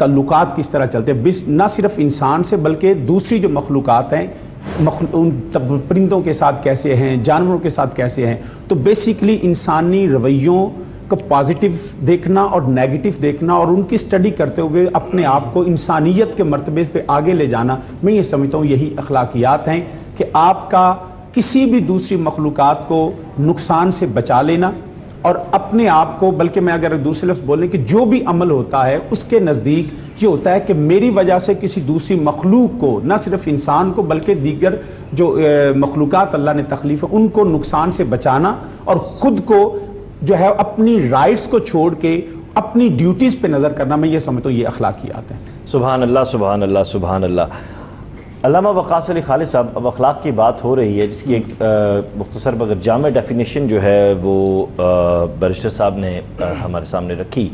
تعلقات کس طرح چلتے ہیں، نہ صرف انسان سے بلکہ دوسری جو مخلوقات ہیں ان پرندوں کے ساتھ کیسے ہیں، جانوروں کے ساتھ کیسے ہیں. تو بیسیکلی انسانی رویوں کو پازیٹیو دیکھنا اور نیگیٹو دیکھنا اور ان کی اسٹڈی کرتے ہوئے اپنے آپ کو انسانیت کے مرتبے پہ آگے لے جانا، میں یہ سمجھتا ہوں یہی اخلاقیات ہیں کہ آپ کا کسی بھی دوسری مخلوقات کو نقصان سے بچا لینا اور اپنے آپ کو، بلکہ میں اگر دوسرے لفظ بولیں کہ جو بھی عمل ہوتا ہے اس کے نزدیک یہ ہوتا ہے کہ میری وجہ سے کسی دوسری مخلوق کو، نہ صرف انسان کو بلکہ دیگر جو مخلوقات اللہ نے تخلیق ہے ان کو نقصان سے بچانا اور خود کو جو ہے اپنی رائٹس کو چھوڑ کے اپنی ڈیوٹیز پہ نظر کرنا، میں یہ سمجھتا ہوں یہ اخلاقیات ہیں. سبحان اللہ سبحان اللہ سبحان اللہ. علامہ وقاص علی خالد صاحب، اب اخلاق کی بات ہو رہی ہے جس کی ایک مختصر مگر جامع ڈیفینیشن جو ہے وہ بیرسٹر صاحب نے ہمارے سامنے رکھی،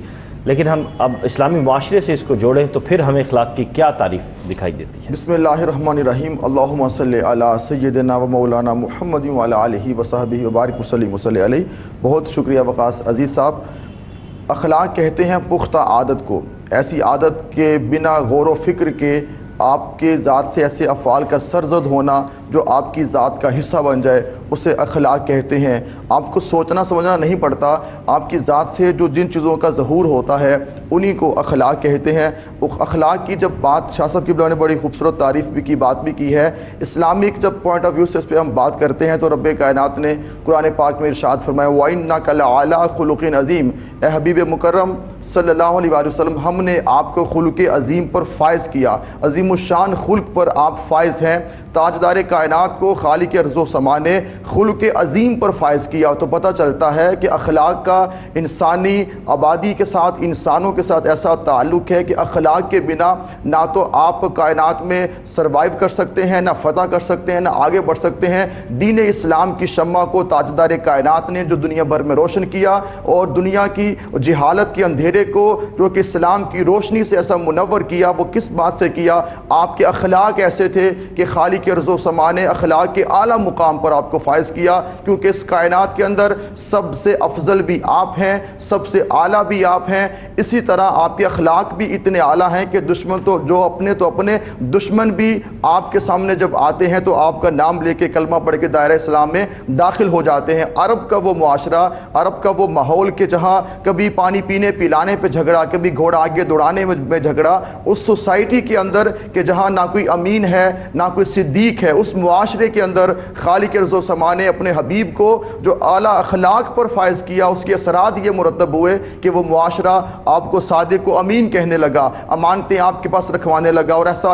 لیکن ہم اب اسلامی معاشرے سے اس کو جوڑیں تو پھر ہمیں اخلاق کی کیا تعریف دکھائی دیتی ہے؟ بسم اللہ الرحمن الرحیم. اللہم صلی علی سیدنا و مولانا محمد و علی آلہ و صحبہ وبارک وسلم وصلی علیہ. بہت شکریہ وقاص عزیز صاحب. اخلاق کہتے ہیں پختہ عادت کو، ایسی عادت کے بنا غور و فکر کے آپ کے ذات سے ایسے افعال کا سرزد ہونا جو آپ کی ذات کا حصہ بن جائے، اسے اخلاق کہتے ہیں. آپ کو سوچنا سمجھنا نہیں پڑتا، آپ کی ذات سے جو جن چیزوں کا ظہور ہوتا ہے انہی کو اخلاق کہتے ہیں. اخلاق کی جب بات شاہ صاحب کی نے بڑی خوبصورت تعریف بھی کی، بات بھی کی ہے. اسلامک جب پوائنٹ آف ویو سے اس پہ ہم بات کرتے ہیں تو رب کائنات نے قرآن پاک میں ارشاد فرمایا وَإِنَّكَ لَعَلَىٰ خُلُقٍ عَظِيمٍ. اے حبیب مکرم صلی اللہ علیہ وآلہ وسلم، ہم نے آپ کو خلق عظیم پر فائز کیا، عظیم الشان خلق پر آپ فائز ہیں. تاجدار کائنات کو خالق ارض و سما نے خلق عظیم پر فائز کیا. تو پتہ چلتا ہے کہ اخلاق کا انسانی آبادی کے ساتھ، انسانوں کے ساتھ ایسا تعلق ہے کہ اخلاق کے بنا نہ تو آپ کائنات میں سروائیو کر سکتے ہیں، نہ فتح کر سکتے ہیں، نہ آگے بڑھ سکتے ہیں. دین اسلام کی شمع کو تاجدار کائنات نے جو دنیا بھر میں روشن کیا اور دنیا کی جہالت کے اندھیرے کو جو کہ اسلام کی روشنی سے ایسا منور کیا، وہ کس بات سے کیا؟ آپ کے اخلاق ایسے تھے کہ خالق ارض و سما نے اخلاق کے اعلیٰ مقام پر آپ کو فائز کیا، کیونکہ اس کائنات کے اندر سب سے افضل بھی آپ ہیں، سب سے اعلیٰ بھی آپ ہیں. اسی طرح آپ کے اخلاق بھی اتنے اعلیٰ ہیں کہ دشمن تو اپنے دشمن بھی آپ کے سامنے جب آتے ہیں تو آپ کا نام لے کے کلمہ پڑھ کے دائرہ اسلام میں داخل ہو جاتے ہیں. عرب کا وہ معاشرہ، عرب کا وہ ماحول کہ جہاں کبھی پانی پینے پلانے پہ جھگڑا، کبھی گھوڑا آگے دوڑانے میں جھگڑا، اس سوسائٹی کے اندر کہ جہاں نہ کوئی امین ہے نہ کوئی صدیق ہے، اس معاشرے کے اندر خالق ارض و سما نے اپنے حبیب کو جو اعلیٰ اخلاق پر فائز کیا، اس کے اثرات یہ مرتب ہوئے کہ وہ معاشرہ آپ کو صادق و امین کہنے لگا، امانتیں آپ کے پاس رکھوانے لگا. اور ایسا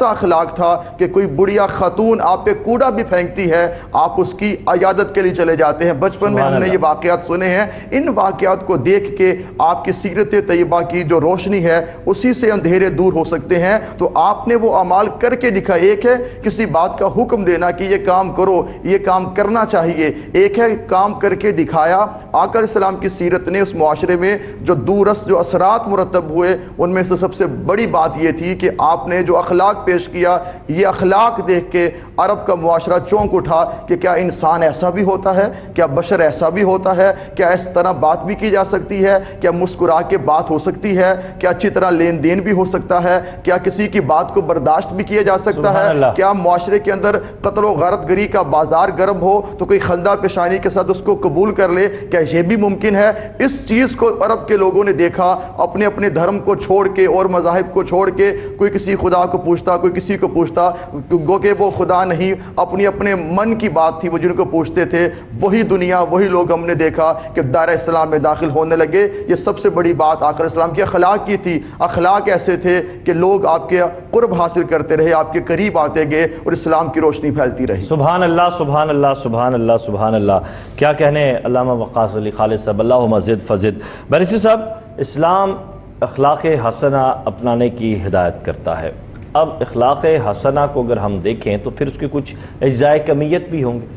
اخلاق تھا کہ کوئی بڑھیا خاتون آپ پہ کوڑا بھی پھینکتی ہے، آپ اس کی عیادت کے لیے چلے جاتے ہیں. بچپن میں ہم نے یہ واقعات سنے ہیں. ان واقعات کو دیکھ کے آپ کی سیرت طیبہ کی جو روشنی ہے اسی سے اندھیرے دور ہو سکتے ہیں. تو آپ نے وہ اعمال کر کے دکھا. ایک ہے کسی بات کا حکم دینا کہ یہ کام کرو، یہ کام کرنا چاہیے، ایک ہے کام کر کے دکھایا. آقا السلام کی سیرت نے اس معاشرے میں جو دورس جو اثرات مرتب ہوئے ان میں سے سب سے بڑی بات یہ تھی کہ آپ نے جو اخلاق پیش کیا، یہ اخلاق دیکھ کے عرب کا معاشرہ چونک اٹھا کہ کیا انسان ایسا بھی ہوتا ہے، کیا بشر ایسا بھی ہوتا ہے، کیا اس طرح بات بھی کی جا سکتی ہے، کیا مسکرا کے بات ہو سکتی ہے، کیا اچھی طرح لین دین بھی ہو سکتا ہے، کیا کسی کی بات کو برداشت بھی کیا جا سکتا ہے، کیا معاشرے کے اندر قتل و غارت گری کا بازار گرم ہو تو کوئی خندہ پیشانی کے ساتھ اس کو قبول کر لے، کیا یہ بھی ممکن ہے؟ اس چیز کو عرب کے لوگوں نے دیکھا. اپنے اپنے دھرم کو چھوڑ کے اور مذاہب کو چھوڑ کے کوئی کسی خدا کو پوچھتا، کوئی کسی کو پوچھتا، گو کہ وہ خدا نہیں، اپنے من کی بات تھی وہ جن کو پوچھتے تھے. وہی دنیا، وہی لوگ ہم نے دیکھا کہ دائرہ اسلام میں داخل ہونے لگے. یہ سب سے بڑی بات آقا اسلام کی اخلاق کی تھی. اخلاق ایسے تھے کہ لوگ آپ کے قرب حاصل کرتے رہے، آپ کے قریب آتے گئے اور اسلام کی روشنی پھیلتی رہی. سبحان اللہ سبحان اللہ سبحان اللہ سبحان اللہ. کیا کہنے علامہ وقاص علی خالد صاحب، اللہم زد فزد. بیرسٹر صاحب، اسلام اخلاق حسنہ اپنانے کی ہدایت کرتا ہے. اب اخلاق حسنہ کو اگر ہم دیکھیں تو پھر اس کی کچھ اجزاء کمیت بھی ہوں گے.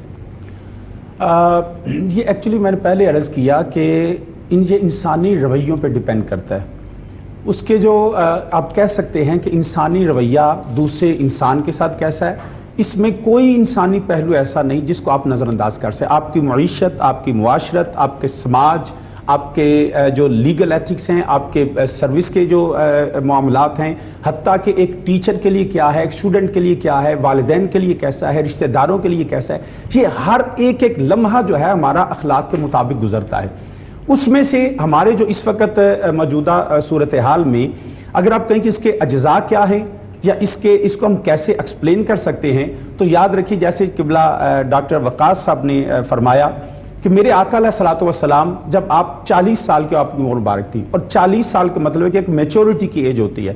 یہ ایکچولی میں نے پہلے عرض کیا کہ یہ انسانی رویوں پہ ڈیپینڈ کرتا ہے. اس کے جو آپ کہہ سکتے ہیں کہ انسانی رویہ دوسرے انسان کے ساتھ کیسا ہے، اس میں کوئی انسانی پہلو ایسا نہیں جس کو آپ نظر انداز کر سکیں. آپ کی معیشت، آپ کی معاشرت، آپ کے سماج، آپ کے جو لیگل ایتھکس ہیں، آپ کے سروس کے جو معاملات ہیں، حتیٰ کہ ایک ٹیچر کے لیے کیا ہے، ایک اسٹوڈنٹ کے لیے کیا ہے، والدین کے لیے کیسا ہے، رشتہ داروں کے لیے کیسا ہے، یہ ہر ایک لمحہ جو ہے ہمارا اخلاق کے مطابق گزرتا ہے۔ اس میں سے ہمارے جو اس وقت موجودہ صورتحال میں اگر آپ کہیں کہ اس کے اجزاء کیا ہیں یا اس کو ہم کیسے ایکسپلین کر سکتے ہیں، تو یاد رکھیے جیسے قبلہ ڈاکٹر وقاص صاحب نے فرمایا کہ میرے آقا علیہ الصلوۃ والسلام جب آپ 40 سال کے آپ کی عمر مبارک تھی، اور 40 سال کا مطلب ہے کہ ایک میچورٹی کی ایج ہوتی ہے،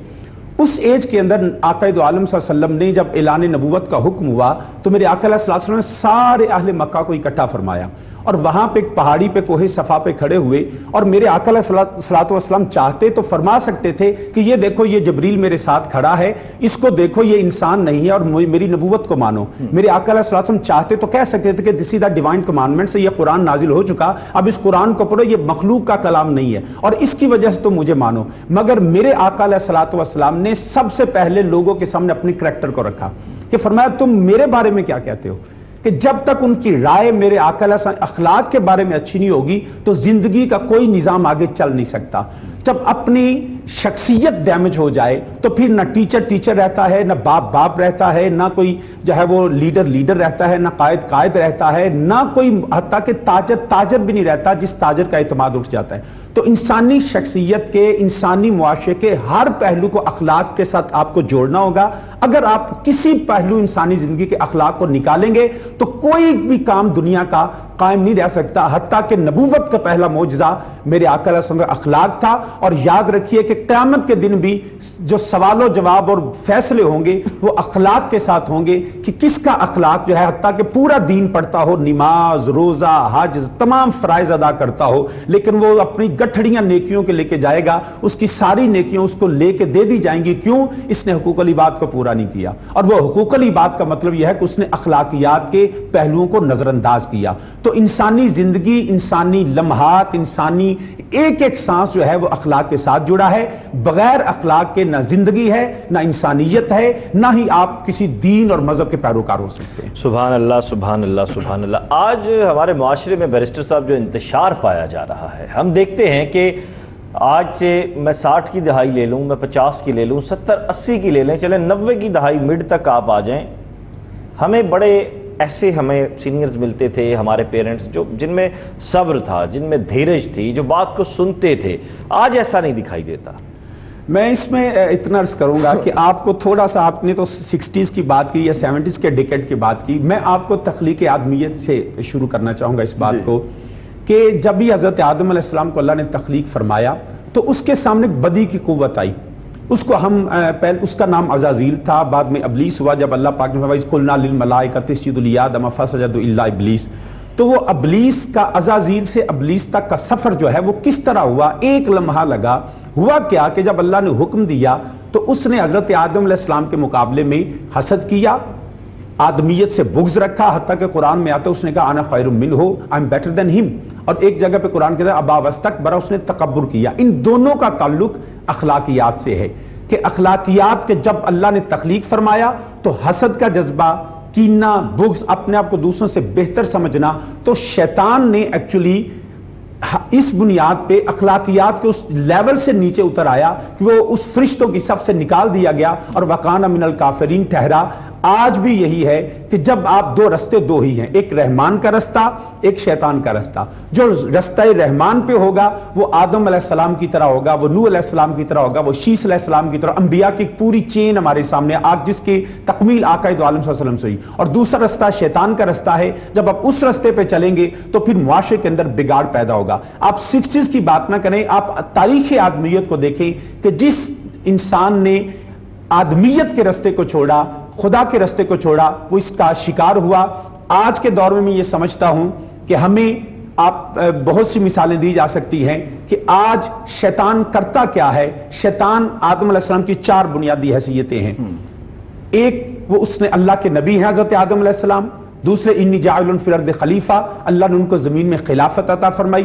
اس ایج کے اندر آقا دو عالم صلی اللہ علیہ وسلم نے جب اعلان نبوت کا حکم ہوا تو میرے آقا علیہ الصلوۃ والسلام نے سارے اہل مکہ کو اکٹھا فرمایا، اور وہاں پہ ایک پہاڑی پہ کوہ صفا پہ کھڑے ہوئے، اور میرے آقا علیہ الصلوۃ والسلام چاہتے تو فرما سکتے تھے کہ یہ دیکھو یہ جبریل میرے ساتھ کھڑا ہے، اس کو دیکھو یہ انسان نہیں ہے اور میری نبوت کو مانو۔ میرے آقا علیہ الصلوۃ والسلام چاہتے تو کہہ سکتے تھے کہ دس از دا ڈیوائن کمانڈمنٹ، سے یہ قرآن نازل ہو چکا، اب اس قرآن کو پڑھو، یہ مخلوق کا کلام نہیں ہے اور اس کی وجہ سے تو مجھے مانو۔ مگر میرے آقا علیہ الصلوۃ والسلام نے سب سے پہلے لوگوں کے سامنے اپنے کریکٹر کو رکھا کہ فرمایا تم میرے بارے میں کیا کہتے ہو، کہ جب تک ان کی رائے میرے آقا علیہ السلام اخلاق کے بارے میں اچھی نہیں ہوگی تو زندگی کا کوئی نظام آگے چل نہیں سکتا۔ جب اپنی شخصیت ڈیمیج ہو جائے تو پھر نہ ٹیچر رہتا ہے، نہ باپ رہتا ہے، نہ کوئی جو ہے وہ لیڈر رہتا ہے، نہ قائد رہتا ہے، نہ کوئی حتیٰ کہ تاجر بھی نہیں رہتا جس تاجر کا اعتماد اٹھ جاتا ہے۔ تو انسانی شخصیت کے، انسانی معاشرے کے ہر پہلو کو اخلاق کے ساتھ آپ کو جوڑنا ہوگا۔ اگر آپ کسی پہلو انسانی زندگی کے اخلاق کو نکالیں گے تو کوئی بھی کام دنیا کا قائم نہیں رہ سکتا، حتیٰ کہ نبوت کا پہلا معجزہ میرے آقا علیہ السلام کا اخلاق تھا۔ اور یاد رکھیے کہ قیامت کے دن بھی جو سوال و جواب اور فیصلے ہوں گے وہ اخلاق کے ساتھ ہوں گے کہ کس کا اخلاق جو ہے، حتیٰ کہ پورا دین پڑھتا ہو، نماز، روزہ، حج، تمام فرائض ادا کرتا ہو، لیکن وہ اپنی گٹھڑیاں نیکیوں کے لے کے جائے گا، اس کی ساری نیکیاں اس کو لے کے دے دی جائیں گی، کیوں؟ اس نے حقوق العباد کو پورا نہیں کیا۔ اور وہ حقوق العباد کا مطلب یہ ہے کہ اس نے اخلاقیات کے پہلوؤں کو نظر انداز کیا۔ تو انسانی زندگی، انسانی لمحات، انسانی ایک سانس جو ہے وہ اخلاق کے ساتھ جڑا ہے۔ بغیر اخلاق کے نہ زندگی ہے، نہ انسانیت ہے، نہ ہی آپ کسی دین اور مذہب کے پیروکار ہو سکتے ہیں۔ سبحان اللہ، سبحان اللہ، سبحان اللہ۔ آج ہمارے معاشرے میں بیرسٹر صاحب جو انتشار پایا جا رہا ہے، ہم دیکھتے ہیں کہ آج سے میں 60 کی دہائی لے لوں، میں 50 کی لے لوں، 70 80 کی لے لیں، چلیں 90 کی دہائی مڈ تک آپ آ جائیں، ہمیں بڑے ایسے ہمیں سینئرز ملتے تھے، ہمارے پیرنٹس جن میں صبر تھا، جن میں دھیرج تھی، جو بات کو سنتے تھے۔ آج ایسا نہیں دکھائی دیتا۔ میں اس میں اتنا عرض کروں گا کہ آپ کو تھوڑا سا، آپ نے تو 60s کی بات کی یا 70s کے ڈیکیڈ کی بات کی، میں آپ کو تخلیق آدمیت سے شروع کرنا چاہوں گا اس بات کو کہ جب بھی حضرت آدم علیہ السلام کو اللہ نے تخلیق فرمایا تو اس کے سامنے ایک بدی کی قوت آئی، اس کو پہلے اس کا نام عزازیل تھا، بعد میں ابلیس ہوا۔ جب اللہ پاک نے فرمایا قلنا للملائکۃ اسجدوا لآدم فسجدوا الا ابلیس، تو وہ ابلیس کا، عزازیل سے ابلیس تک کا سفر جو ہے وہ کس طرح ہوا، ایک لمحہ لگا۔ ہوا کیا کہ جب اللہ نے حکم دیا تو اس نے حضرت آدم علیہ السلام کے مقابلے میں حسد کیا، آدمیت سے بغض رکھا، حتیٰ کہ قرآن میں آتا ہے اس نے کہا انا خیر منہ، آئی ایم بیٹر دین ہم، اور ایک جگہ پہ قرآن کہتا ہے ابا واستکبر، اس نے تکبر کیا۔ ان دونوں کا تعلق اخلاقیات سے ہے کہ اخلاقیات کے جب اللہ نے تخلیق فرمایا تو حسد کا جذبہ، کینہ، بغض، اپنے آپ کو دوسروں سے بہتر سمجھنا، تو شیطان نے ایکچولی اس بنیاد پہ اخلاقیات کے اس لیول سے نیچے اتر آیا کہ وہ اس فرشتوں کی صف سے نکال دیا گیا اور وَقَانَ مِنَ الْكَافِرِينَ ٹھہرا۔ آج بھی یہی ہے کہ جب آپ دو رستے دو ہی ہیں، ایک رحمان کا رستہ، ایک شیطان کا رستہ۔ جو رستہ رحمان پہ ہوگا وہ آدم علیہ السلام کی طرح ہوگا، وہ نوح علیہ السلام کی طرح ہوگا، وہ شیس علیہ السلام کی طرح، انبیاء کی پوری چین ہمارے سامنے آج جس کی تکمیل آقا دو عالم صلی اللہ علیہ وسلم سے ہوئی۔ اور دوسرا رستہ شیطان کا رستہ ہے، جب آپ اس رستے پہ چلیں گے تو پھر معاشرے کے اندر بگاڑ پیدا ہوگا۔ آپ 60s کی بات نہ کریں، آپ تاریخ آدمیت کو دیکھیں کہ جس انسان نے آدمیت کے رستے کو چھوڑا، خدا کے رستے کو چھوڑا، وہ اس کا شکار ہوا۔ آج کے دور میں یہ سمجھتا ہوں کہ ہمیں آپ بہت سی مثالیں دی جا سکتی ہیں کہ آج شیطان کرتا کیا ہے۔ شیطان آدم علیہ السلام کی 4 بنیادی حیثیتیں ہیں۔ ایک، وہ اس نے اللہ کے نبی ہیں حضرت آدم علیہ السلام۔ دوسرے، انی جاعل فی الارض خلیفہ، اللہ نے ان کو زمین میں خلافت عطا فرمائی۔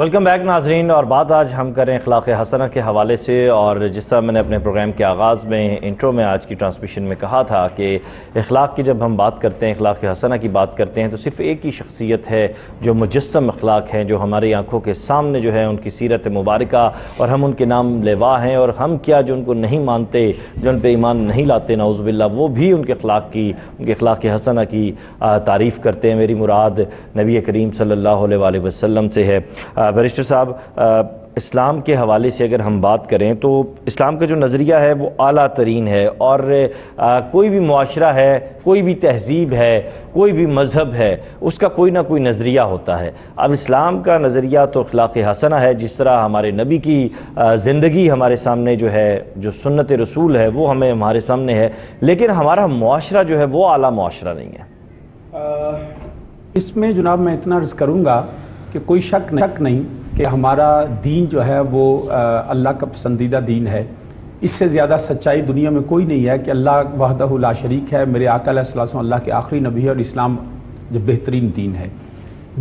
ویلکم بیک ناظرین، اور بات آج ہم کریں اخلاق حسنہ کے حوالے سے، اور جس طرح میں نے اپنے پروگرام کے آغاز میں انٹرو میں آج کی ٹرانسمیشن میں کہا تھا کہ اخلاق کی جب ہم بات کرتے ہیں، اخلاق حسنہ کی بات کرتے ہیں، تو صرف ایک ہی شخصیت ہے جو مجسم اخلاق ہیں، جو ہماری آنکھوں کے سامنے جو ہے ان کی سیرت مبارکہ، اور ہم ان کے نام لیوا ہیں، اور ہم کیا جو ان کو نہیں مانتے، جو ان پہ ایمان نہیں لاتے نعوذ باللہ، وہ بھی ان کے اخلاق حسنہ کی تعریف کرتے ہیں۔ میری مراد نبی کریم صلی اللہ علیہ وآلہ وسلم سے ہے۔ بیرسٹر صاحب، اسلام کے حوالے سے اگر ہم بات کریں تو اسلام کا جو نظریہ ہے وہ اعلیٰ ترین ہے، اور کوئی بھی معاشرہ ہے، کوئی بھی تہذیب ہے، کوئی بھی مذہب ہے، اس کا کوئی نہ کوئی نظریہ ہوتا ہے۔ اب اسلام کا نظریہ تو اخلاق حسنہ ہے، جس طرح ہمارے نبی کی زندگی ہمارے سامنے جو ہے، جو سنت رسول ہے وہ ہمارے سامنے ہے، لیکن ہمارا معاشرہ جو ہے وہ اعلیٰ معاشرہ نہیں ہے۔ اس میں جناب میں اتنا عرض کروں گا کہ کوئی شک نہیں کہ ہمارا دین جو ہے وہ اللہ کا پسندیدہ دین ہے۔ اس سے زیادہ سچائی دنیا میں کوئی نہیں ہے کہ اللہ وحدہ لا شریک ہے، میرے آقا علیہ الصلوۃ والسلام اللہ کے آخری نبی ہے، اور اسلام جو بہترین دین ہے۔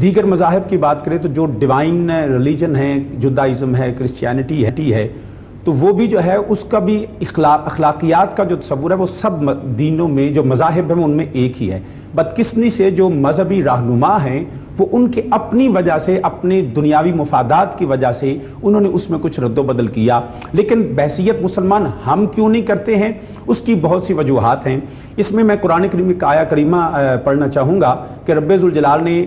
دیگر مذاہب کی بات کریں تو جو ڈیوائن ریلیجن ہے، جودائزم ہے، کرسچینٹی ہے، تو وہ بھی جو ہے اس کا بھی اخلاقیات کا جو تصور ہے وہ سب دینوں میں جو مذاہب ہیں ان میں ایک ہی ہے۔ بدقسمتی سے جو مذہبی رہنما ہیں وہ ان کے اپنی وجہ سے، اپنے دنیاوی مفادات کی وجہ سے انہوں نے اس میں کچھ رد و بدل کیا، لیکن بحیثیت مسلمان ہم کیوں نہیں کرتے ہیں؟ اس کی بہت سی وجوہات ہیں۔ اس میں قرآن کریم کی آیہ کریمہ پڑھنا چاہوں گا کہ رب ذوالجلال نے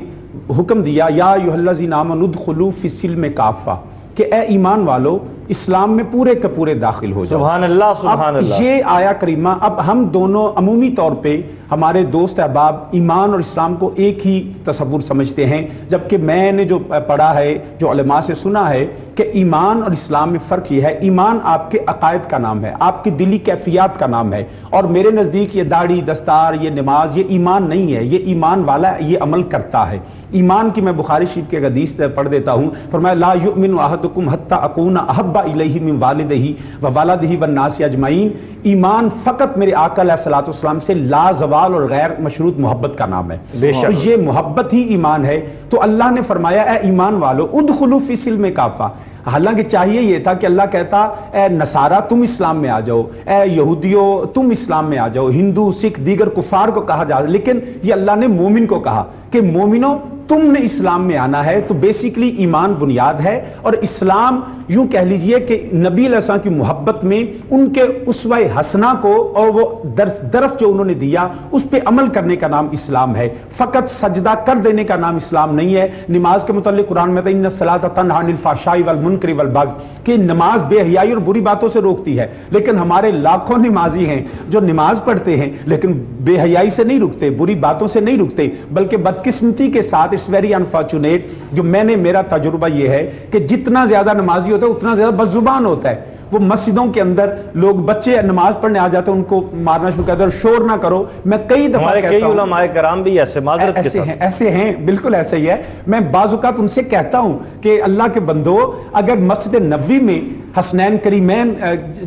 حکم دیا، یا ایھا الذین آمنوا ادخلوا فی السلم کافہ، کہ اے ایمان والو اسلام میں پورے کے پورے داخل ہو جاؤ۔ سبحان اللہ، سبحان اللہ۔ اب یہ آیا کریمہ، اب ہم دونوں عمومی طور پہ ہمارے دوست احباب ایمان اور اسلام کو ایک ہی تصور سمجھتے ہیں، جبکہ میں نے جو پڑھا ہے، جو علماء سے سنا ہے، کہ ایمان اور اسلام میں فرق یہ ہے، ایمان آپ کے عقائد کا نام ہے، آپ کی دلی کیفیات کا نام ہے، اور میرے نزدیک یہ داڑھی، دستار، یہ نماز، یہ ایمان نہیں ہے، یہ ایمان والا یہ عمل کرتا ہے۔ ایمان کی میں بخاری شریف کے حدیث پڑھ دیتا ہوں، فرمایا لا یؤمن احدکم حتی اکون احب الیہ من والدہ وولدہ والناس اجمعین، ایمان فقط میرے آقا علیہ الصلوۃ والسلام سے لازوال اور غیر مشروط محبت کا نام ہے، تو یہ محبت ہی ایمان ہے۔ تو اللہ نے فرمایا اے ایمان والو ادخلوا فی السلم کافہ، حالانکہ چاہیے یہ تھا کہ اللہ کہتا اے نصارہ تم اسلام میں آ جاؤ، اے یہودیوں تم اسلام میں آ جاؤ، ہندو سکھ دیگر کفار کو کہا جا، لیکن یہ اللہ نے مومن کو کہا کہ مومنوں تم نے اسلام میں آنا ہے۔ تو بیسیکلی ایمان بنیاد ہے، اور اسلام یوں کہہ لیجئے کہ نبی علیہ السلام کی محبت میں ان کے اسوہ حسنہ کو اور وہ درس جو انہوں نے دیا اس پہ عمل کرنے کا نام اسلام ہے، فقط سجدہ کر دینے کا نام اسلام نہیں ہے۔ نماز کے متعلق قرآن میں ان الصلاۃ تنہی عن الفحشاء والمنکر والبغی، کہ نماز بے حیائی اور بری باتوں سے روکتی ہے، لیکن ہمارے لاکھوں نمازی ہیں جو نماز پڑھتے ہیں لیکن بے حیائی سے نہیں رکتے، بری باتوں سے نہیں رکتے، بلکہ بدقسمتی کے ساتھ اٹس ویری انفارچونیٹ، جو میرا تجربہ یہ ہے کہ جتنا زیادہ نمازی ہوتا ہے اتنا زیادہ بد زبان ہوتا ہے۔ وہ مسجدوں کے اندر لوگ بچے نماز پڑھنے آ جاتے ہیں، ان کو مارنا شروع کرتے ہیں، اور شور نہ کرو۔ میں کئی دفعہ کہتا ہوں، ہمارے علماء کرام بھی ایسے ہیں، بالکل ایسے ہی ہے۔ میں بعض اوقات ان سے کہتا ہوں کہ اللہ کے بندو، اگر مسجد نبوی میں حسنین کریمین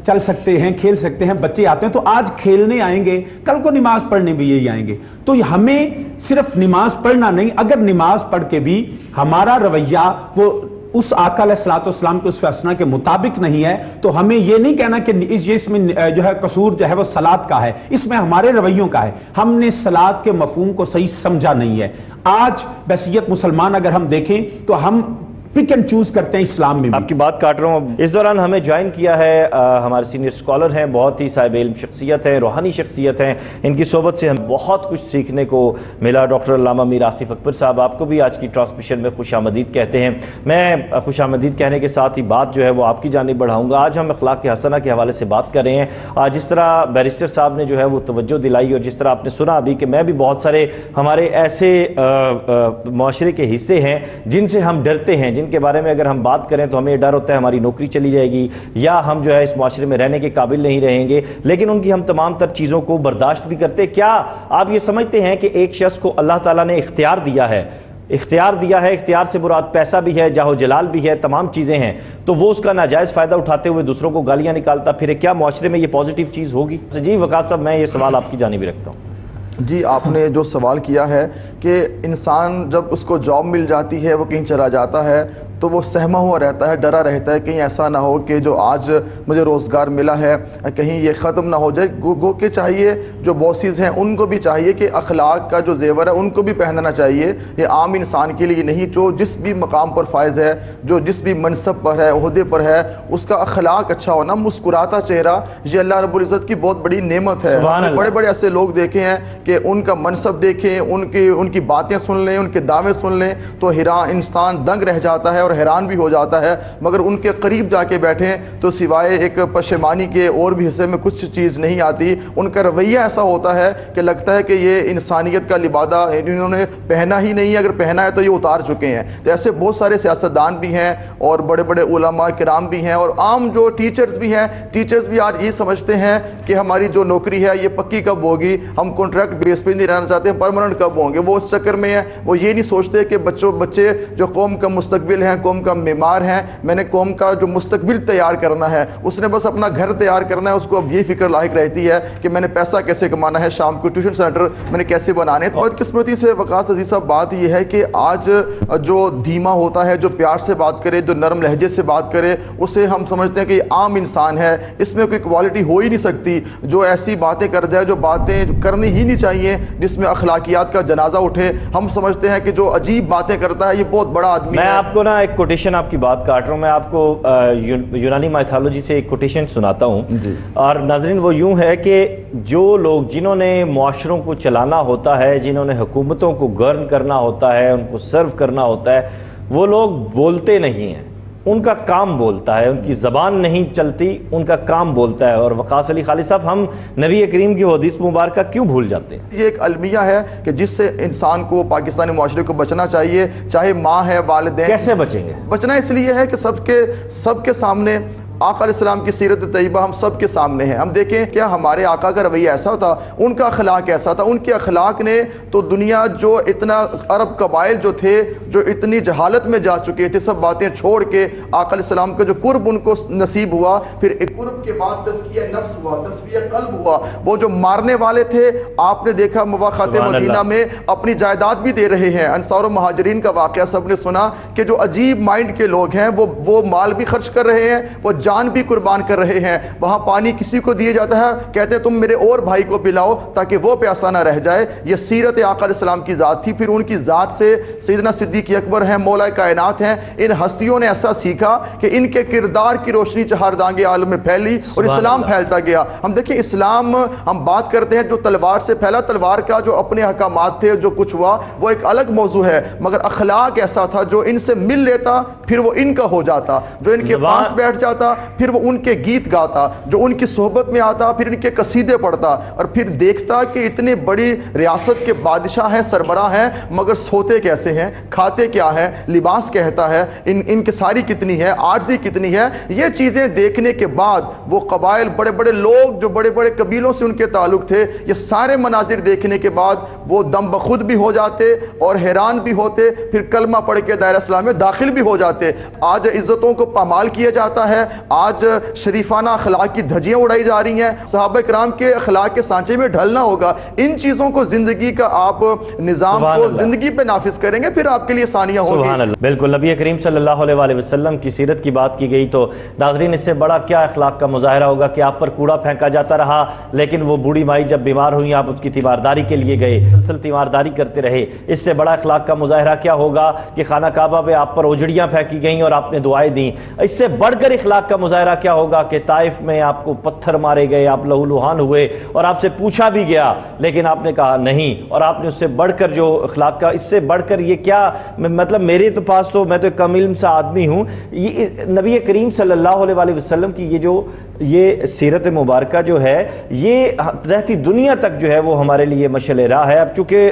چل سکتے ہیں، کھیل سکتے ہیں، بچے آتے ہیں، تو آج کھیلنے آئیں گے، کل کو نماز پڑھنے بھی یہی آئیں گے۔ تو ہمیں صرف نماز پڑھنا نہیں، اگر نماز پڑھ کے بھی ہمارا رویہ وہ اس آقا علیہ الصلوۃ والسلام کے اس حسنہ کے مطابق نہیں ہے، تو ہمیں یہ نہیں کہنا کہ اس میں جو ہے قصور جو ہے وہ صلاۃ کا ہے، اس میں ہمارے رویوں کا ہے۔ ہم نے صلاۃ کے مفہوم کو صحیح سمجھا نہیں ہے۔ آج بحیثیت مسلمان اگر ہم دیکھیں تو ہم پک اینڈ چوز کرتے ہیں اسلام میں بھی۔ آپ کی بات کاٹ رہا ہوں، اس دوران ہمیں جوائن کیا ہے ہمارے سینئر اسکالر ہیں، بہت ہی صاحب علم شخصیت ہیں، روحانی شخصیت ہیں، ان کی صحبت سے ہم بہت کچھ سیکھنے کو ملا۔ ڈاکٹر علامہ میر آصف اکبر صاحب، آپ کو بھی آج کی ٹرانسمیشن میں خوش آمدید کہتے ہیں۔ میں خوش آمدید کہنے کے ساتھ ہی بات جو ہے وہ آپ کی جانب بڑھاؤں گا۔ آج ہم اخلاق حسنہ کے حوالے سے بات کر رہے ہیں۔ جس طرح بیرسٹر صاحب نے جو ہے وہ توجہ دلائی، اور جس طرح آپ نے سنا ابھی کہ میں بھی بہت سارے ہمارے ایسے معاشرے کے حصے ہیں جن سے ہم ڈرتے ہیں، جن کے بارے میں اگر ہم بات کریں تو ہمیں یہ ڈر ہوتا ہے ہماری نوکری چلی جائے گی، یا ہم جو ہے اس معاشرے میں رہنے کے قابل نہیں رہیں گے، لیکن ان کی ہم تمام تر چیزوں کو برداشت بھی کرتے۔ کیا آپ یہ سمجھتے ہیں کہ ایک شخص کو اللہ تعالیٰ نے اختیار دیا ہے، اختیار سے مراد پیسہ بھی ہے، جاہ و جلال بھی ہے، تمام چیزیں ہیں، تو وہ اس کا ناجائز فائدہ اٹھاتے ہوئے دوسروں کو گالیاں نکالتا پھرے، کیا معاشرے میں یہ پازیٹیو چیز ہوگی؟ جی وقاص صاحب، میں یہ سوال آپ کی جانب بھی رکھتا ہوں۔ جی، آپ نے جو سوال کیا ہے کہ انسان جب اس کو جاب مل جاتی ہے، وہ کہیں چلا جاتا ہے، تو تو وہ سہما ہوا رہتا ہے, ڈرا رہتا ہے کہیں ایسا نہ ہو کہ جو آج مجھے روزگار ملا ہے کہیں یہ ختم نہ ہو جائے. گو کہ چاہیے جو باسز ہیں ان کو بھی چاہیے کہ اخلاق کا جو زیور ہے ان کو بھی پہننا چاہیے. یہ عام انسان کے لیے نہیں, جو جس بھی مقام پر فائز ہے, جو جس بھی منصب پر ہے, عہدے پر ہے, اس کا اخلاق اچھا ہونا, مسکراتا چہرہ, یہ اللہ رب العزت کی بہت بڑی نعمت ہے. بڑے بڑے ایسے لوگ دیکھے ہیں کہ ان کا منصب دیکھیں, ان کی باتیں سن لیں, ان کے دعوے سن لیں تو انسان دنگ رہ جاتا ہے اور حیران بھی ہو جاتا ہے, مگر ان کے قریب جا کے بیٹھیں تو سوائے ایک پشیمانی کے اور بھی حصے میں کچھ چیز نہیں آتی. ان کا رویہ ایسا ہوتا ہے کہ لگتا ہے کہ یہ انسانیت کا لبادہ انہوں نے پہنا ہی نہیں ہے, اگر پہنا ہے تو یہ اتار چکے ہیں. تو ایسے بہت سارے سیاستدان بھی ہیں اور بڑے بڑے علماء کرام بھی ہیں اور عام جو ٹیچرز بھی ہیں. ٹیچرز بھی آج یہ سمجھتے ہیں کہ ہماری جو نوکری ہے یہ پکی کب ہوگی, ہم کانٹریکٹ بیس پہ نہیں رہنا چاہتے ہیں, پرماننٹ کب ہوں گے. وہ اس چکر میں ہیں, وہ یہ نہیں سوچتے کہ بچے جو قوم کا مستقبل ہیں, قوم کا معمار ہیں, میں نے قوم کا جو مستقبل تیار کرنا ہے, اس نے بس اپنا گھر تیار کرنا ہے. اس کو اب یہ فکر لاحق رہتی ہے کہ میں نے پیسہ کیسے کمانا ہے, شام کو ٹیوشن سینٹر میں نے کیسے بنانے. بدقسمتی سے وقاص عزیز صاحب بات یہ ہے کہ آج جو دھیما ہوتا ہے, جو پیار سے بات کرے, جو نرم لہجے سے بات کرے, اسے ہم سمجھتے ہیں کہ یہ عام انسان ہے, اس میں کوئی کوالٹی ہو ہی نہیں سکتی. جو ایسی باتیں کر جائے, جو باتیں کرنی ہی نہیں چاہیے, جس میں اخلاقیات کا جنازہ اٹھے, ہم سمجھتے ہیں کہ جو عجیب باتیں کرتا ہے یہ بہت بڑا آدمی ہے. میں آپ کو نا ایک کوٹیشن, آپ کی بات کاٹ رہا ہوں, میں آپ کو یونانی مائتھالوجی سے ایک کوٹیشن سناتا ہوں. اور ناظرین وہ یوں ہے کہ جو لوگ جنہوں نے معاشروں کو چلانا ہوتا ہے, جنہوں نے حکومتوں کو گورن کرنا ہوتا ہے, ان کو سرو کرنا ہوتا ہے, وہ لوگ بولتے نہیں ہیں, ان کا کام بولتا ہے, ان کی زبان نہیں چلتی, ان کا کام بولتا ہے. اور وقاص علی خالد صاحب, ہم نبی کریم کی حدیث مبارکہ کیوں بھول جاتے ہیں؟ یہ ایک المیہ ہے کہ جس سے انسان کو, پاکستانی معاشرے کو بچنا چاہیے, چاہے ماں ہے, والدین. کیسے بچیں گے؟ بچنا اس لیے ہے کہ سب کے سامنے آقا علیہ السلام کی سیرت طیبہ ہم سب کے سامنے ہیں. ہم دیکھیں کیا ہمارے آقا کا رویہ ایسا تھا, ان کا اخلاق ایسا تھا. ان کے اخلاق نے تو دنیا, جو اتنا عرب قبائل جو تھے, جو اتنی جہالت میں جا چکے تھے, سب باتیں چھوڑ کے آقا علیہ السلام کا جو قرب ان کو نصیب ہوا, پھر ایک قرب کے بعد تزکیہ نفس ہوا, تزکیہ قلب ہوا. وہ جو مارنے والے تھے, آپ نے دیکھا مواخات مدینہ میں اپنی جائیداد بھی دے رہے ہیں. انصار و مہاجرین کا واقعہ سب نے سنا کہ جو عجیب مائنڈ کے لوگ ہیں, وہ مال بھی خرچ کر رہے ہیں, وہ جان بھی قربان کر رہے ہیں. وہاں پانی کسی کو دیے جاتا ہے, کہتے ہیں تم میرے اور بھائی کو پلاؤ تاکہ وہ پیاسا نہ رہ جائے. یہ سیرت آقا علیہ السلام کی ذات تھی. پھر ان کی ذات سے سیدنا صدیق اکبر ہیں, مولا کائنات ہیں. ان ہستیوں نے ایسا سیکھا کہ ان کے کردار کی روشنی چہاردانگ عالم میں پھیلی اور اسلام پھیلتا گیا. ہم دیکھیں اسلام, ہم بات کرتے ہیں جو تلوار سے پھیلا, تلوار کا جو اپنے احکامات تھے, جو کچھ ہوا وہ ایک الگ موضوع ہے, مگر اخلاق ایسا تھا جو ان سے مل لیتا پھر وہ ان کا ہو جاتا, جو ان کے پاس بیٹھ جاتا پھر وہ ان کے گیت گاتا, جو ان کی صحبت میں آتا پھر ان کے قصیدے پڑھتا, اور پھر دیکھتا کہ اتنے بڑی ریاست کے بادشاہ ہیں, سربراہ ہیں, مگر سوتے کیسے ہیں, کھاتے کیا ہیں, لباس کہتا ہے, ان کی ساری کتنی ہے, عاجزی کتنی ہے. یہ چیزیں دیکھنے کے بعد وہ قبائل, بڑے بڑے لوگ جو بڑے بڑے قبیلوں سے ان کے تعلق تھے, یہ سارے مناظر دیکھنے کے بعد وہ دم بخود بھی ہو جاتے اور حیران بھی ہوتے, پھر کلمہ پڑھ کے دائرہ اسلام میں داخل بھی ہو جاتے. آج عزتوں کو پامال کیا جاتا ہے, آج شریفانہ اخلاق کی دھجیاں اڑائی جا رہی ہیں. صحابہ کرام کے اخلاق کے سانچے میں ڈھلنا ہوگا. ان چیزوں کو زندگی کا آپ نظام کو زندگی پہ نافذ کریں گے, پھر آپ کے لیے آسانیاں ہوگی. سبحان اللہ. بالکل, نبی کریم صلی اللہ علیہ وسلم کی سیرت کی بات کی گئی تو ناظرین اس سے بڑا کیا اخلاق کا مظاہرہ ہوگا کہ آپ پر کوڑا پھینکا جاتا رہا, لیکن وہ بوڑھی مائی جب بیمار ہوئی آپ اس کی تیمارداری کے لیے گئے, مسلسل تیمارداری کرتے رہے. اس سے بڑا اخلاق کا مظاہرہ کیا ہوگا کہ خانہ کعبہ پہ آپ پر اجڑیاں پھینکی گئیں اور آپ نے دعائیں دیں. اس سے بڑھ کر اخلاق کا مظاہرہ کیا ہوگا کہ طائف میں آپ کو پتھر مارے گئے, آپ لہو لہان ہوئے اور آپ سے پوچھا بھی گیا لیکن آپ نے کہا نہیں, اور آپ نے اس سے بڑھ کر جو اخلاق کا, اس سے بڑھ کر یہ کیا, مطلب میرے تو پاس تو میں تو ایک کم علم سا آدمی ہوں. یہ نبی کریم صلی اللہ علیہ وسلم کی یہ سیرت مبارکہ جو ہے یہ رہتی دنیا تک جو ہے وہ ہمارے لیے مشعل راہ ہے. اب چونکہ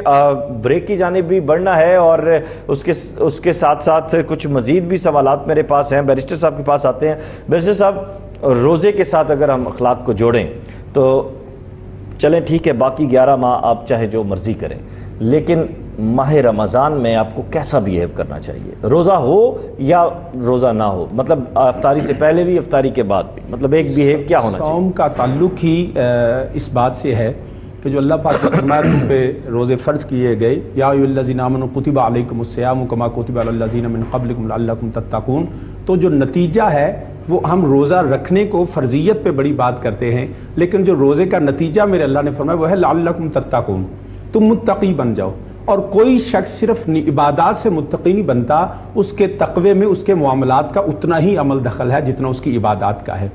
بریک کی جانب بھی بڑھنا ہے اور اس کے ساتھ ساتھ کچھ مزید بھی سوالات میرے پاس ہیں. بیرسٹر صاحب کے پاس آتے ہیں. بیرسٹر صاحب, روزے کے ساتھ اگر ہم اخلاق کو جوڑیں تو چلیں ٹھیک ہے, باقی 11 ماہ آپ چاہے جو مرضی کریں, لیکن ماہ رمضان میں آپ کو کیسا بیہیو کرنا چاہیے, روزہ ہو یا روزہ نہ ہو, مطلب افطاری سے پہلے بھی افطاری کے بعد بھی, مطلب ایک بیہیو کیا ہونا چاہیے؟ صوم کا تعلق ہی اس بات سے ہے کہ جو اللہ پاک نے فرمایا تم پہ روزے فرض کیے گئے، یا ایھا آمنوا کتب علیکم الصیام کما کتب علی الذین من قبلکم لعلکم تتقون، تو جو نتیجہ ہے وہ ہم روزہ رکھنے کو فرضیت پہ بڑی بات کرتے ہیں، لیکن جو روزے کا نتیجہ میرے اللہ نے فرمایا وہ ہے لعلکم تتقون، تم متقی بن جاؤ۔ اور کوئی شخص صرف عبادات سے متقی نہیں بنتا، اس کے تقوی میں اس کے معاملات کا اتنا ہی عمل دخل ہے جتنا اس کی عبادات کا ہے۔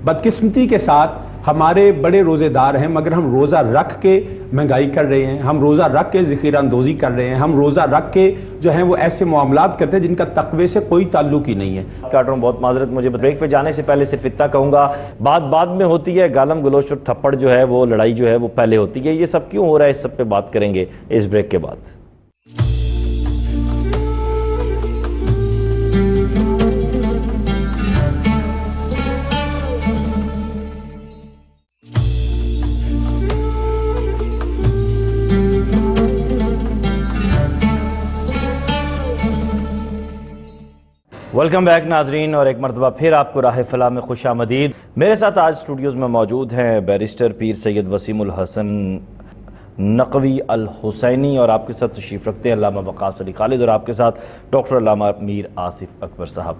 بدقسمتی کے ساتھ ہمارے بڑے روزے دار ہیں، مگر ہم روزہ رکھ کے مہنگائی کر رہے ہیں، ہم روزہ رکھ کے ذخیرہ اندوزی کر رہے ہیں، ہم روزہ رکھ کے جو ہیں وہ ایسے معاملات کرتے ہیں جن کا تقوی سے کوئی تعلق ہی نہیں ہے۔ کاٹ رہا ہوں، بہت معذرت، مجھے بریک پہ جانے سے پہلے صرف اتنا کہوں گا، بات بعد میں ہوتی ہے، گالم گلوچ اور تھپڑ جو ہے وہ لڑائی جو ہے وہ پہلے ہوتی ہے، یہ سب کیوں ہو رہا ہے اس سب پہ بات کریں گے اس بریک کے بعد۔ ویلکم بیک ناظرین، اور ایک مرتبہ پھر آپ کو راہ فلاح میں خوش آمدید۔ میرے ساتھ آج اسٹوڈیوز میں موجود ہیں بیرسٹر پیر سید وسیم الحسن نقوی الحسینی، اور آپ کے ساتھ تشریف رکھتے ہیں علامہ وقاص علی خالد، اور آپ کے ساتھ ڈاکٹر علامہ میر آصف اکبر صاحب۔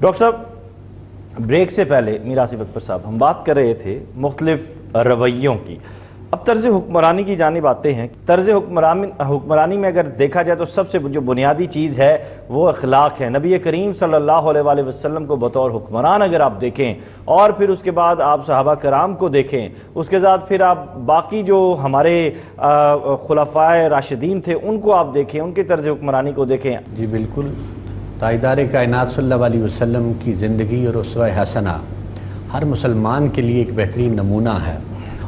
ڈاکٹر صاحب، بریک سے پہلے میر آصف اکبر صاحب ہم بات کر رہے تھے مختلف رویوں کی، اب طرز حکمرانی کی جانب آتے ہیں۔ طرز حکمرانی میں اگر دیکھا جائے تو سب سے جو بنیادی چیز ہے وہ اخلاق ہے۔ نبی کریم صلی اللہ علیہ وآلہ وسلم کو بطور حکمران اگر آپ دیکھیں، اور پھر اس کے بعد آپ صحابہ کرام کو دیکھیں، اس کے بعد پھر آپ باقی جو ہمارے خلفائے راشدین تھے ان کو آپ دیکھیں، ان کی طرز حکمرانی کو دیکھیں۔ جی بالکل، تاجدار کائنات صلی اللہ علیہ وسلم کی زندگی اور اسوہ حسنہ ہر مسلمان کے لیے ایک بہترین نمونہ ہے۔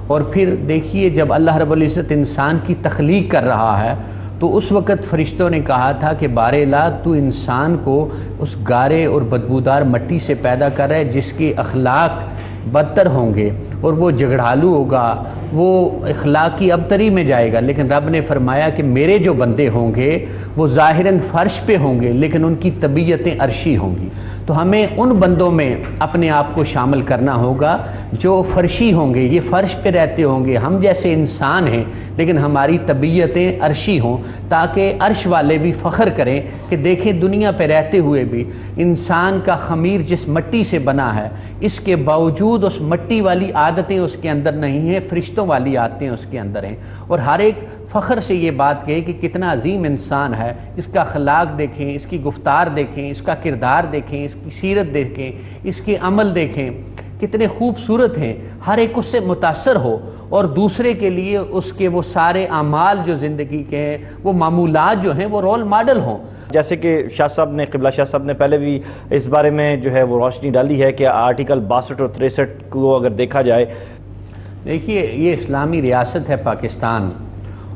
اور پھر دیکھیے، جب اللہ رب العزت انسان کی تخلیق کر رہا ہے تو اس وقت فرشتوں نے کہا تھا کہ بار الہ تو انسان کو اس گارے اور بدبودار مٹی سے پیدا کر رہا ہے جس کے اخلاق بدتر ہوں گے اور وہ جھگڑالو ہوگا، وہ اخلاقی ابتری میں جائے گا، لیکن رب نے فرمایا کہ میرے جو بندے ہوں گے وہ ظاہراً فرش پہ ہوں گے لیکن ان کی طبیعتیں عرشی ہوں گی۔ تو ہمیں ان بندوں میں اپنے آپ کو شامل کرنا ہوگا جو فرشی ہوں گے، یہ فرش پہ رہتے ہوں گے، ہم جیسے انسان ہیں لیکن ہماری طبیعتیں عرشی ہوں، تاکہ عرش والے بھی فخر کریں کہ دیکھیں دنیا پہ رہتے ہوئے بھی انسان کا خمیر جس مٹی سے بنا ہے، اس کے باوجود اس مٹی والی عادتیں اس کے اندر نہیں ہیں، فرشتوں والی عادتیں اس کے اندر ہیں۔ اور ہر ایک فخر سے یہ بات کہے کہ کتنا عظیم انسان ہے، اس کا اخلاق دیکھیں، اس کی گفتار دیکھیں، اس کا کردار دیکھیں، اس کی سیرت دیکھیں، اس کے عمل دیکھیں، کتنے خوبصورت ہیں، ہر ایک اس سے متاثر ہو اور دوسرے کے لیے اس کے وہ سارے اعمال جو زندگی کے ہیں، وہ معمولات جو ہیں، وہ رول ماڈل ہوں۔ جیسے کہ شاہ صاحب نے، قبلہ شاہ صاحب نے پہلے بھی اس بارے میں جو ہے وہ روشنی ڈالی ہے کہ آرٹیکل 62 اور 63 کو اگر دیکھا جائے، دیکھیے یہ اسلامی ریاست ہے پاکستان،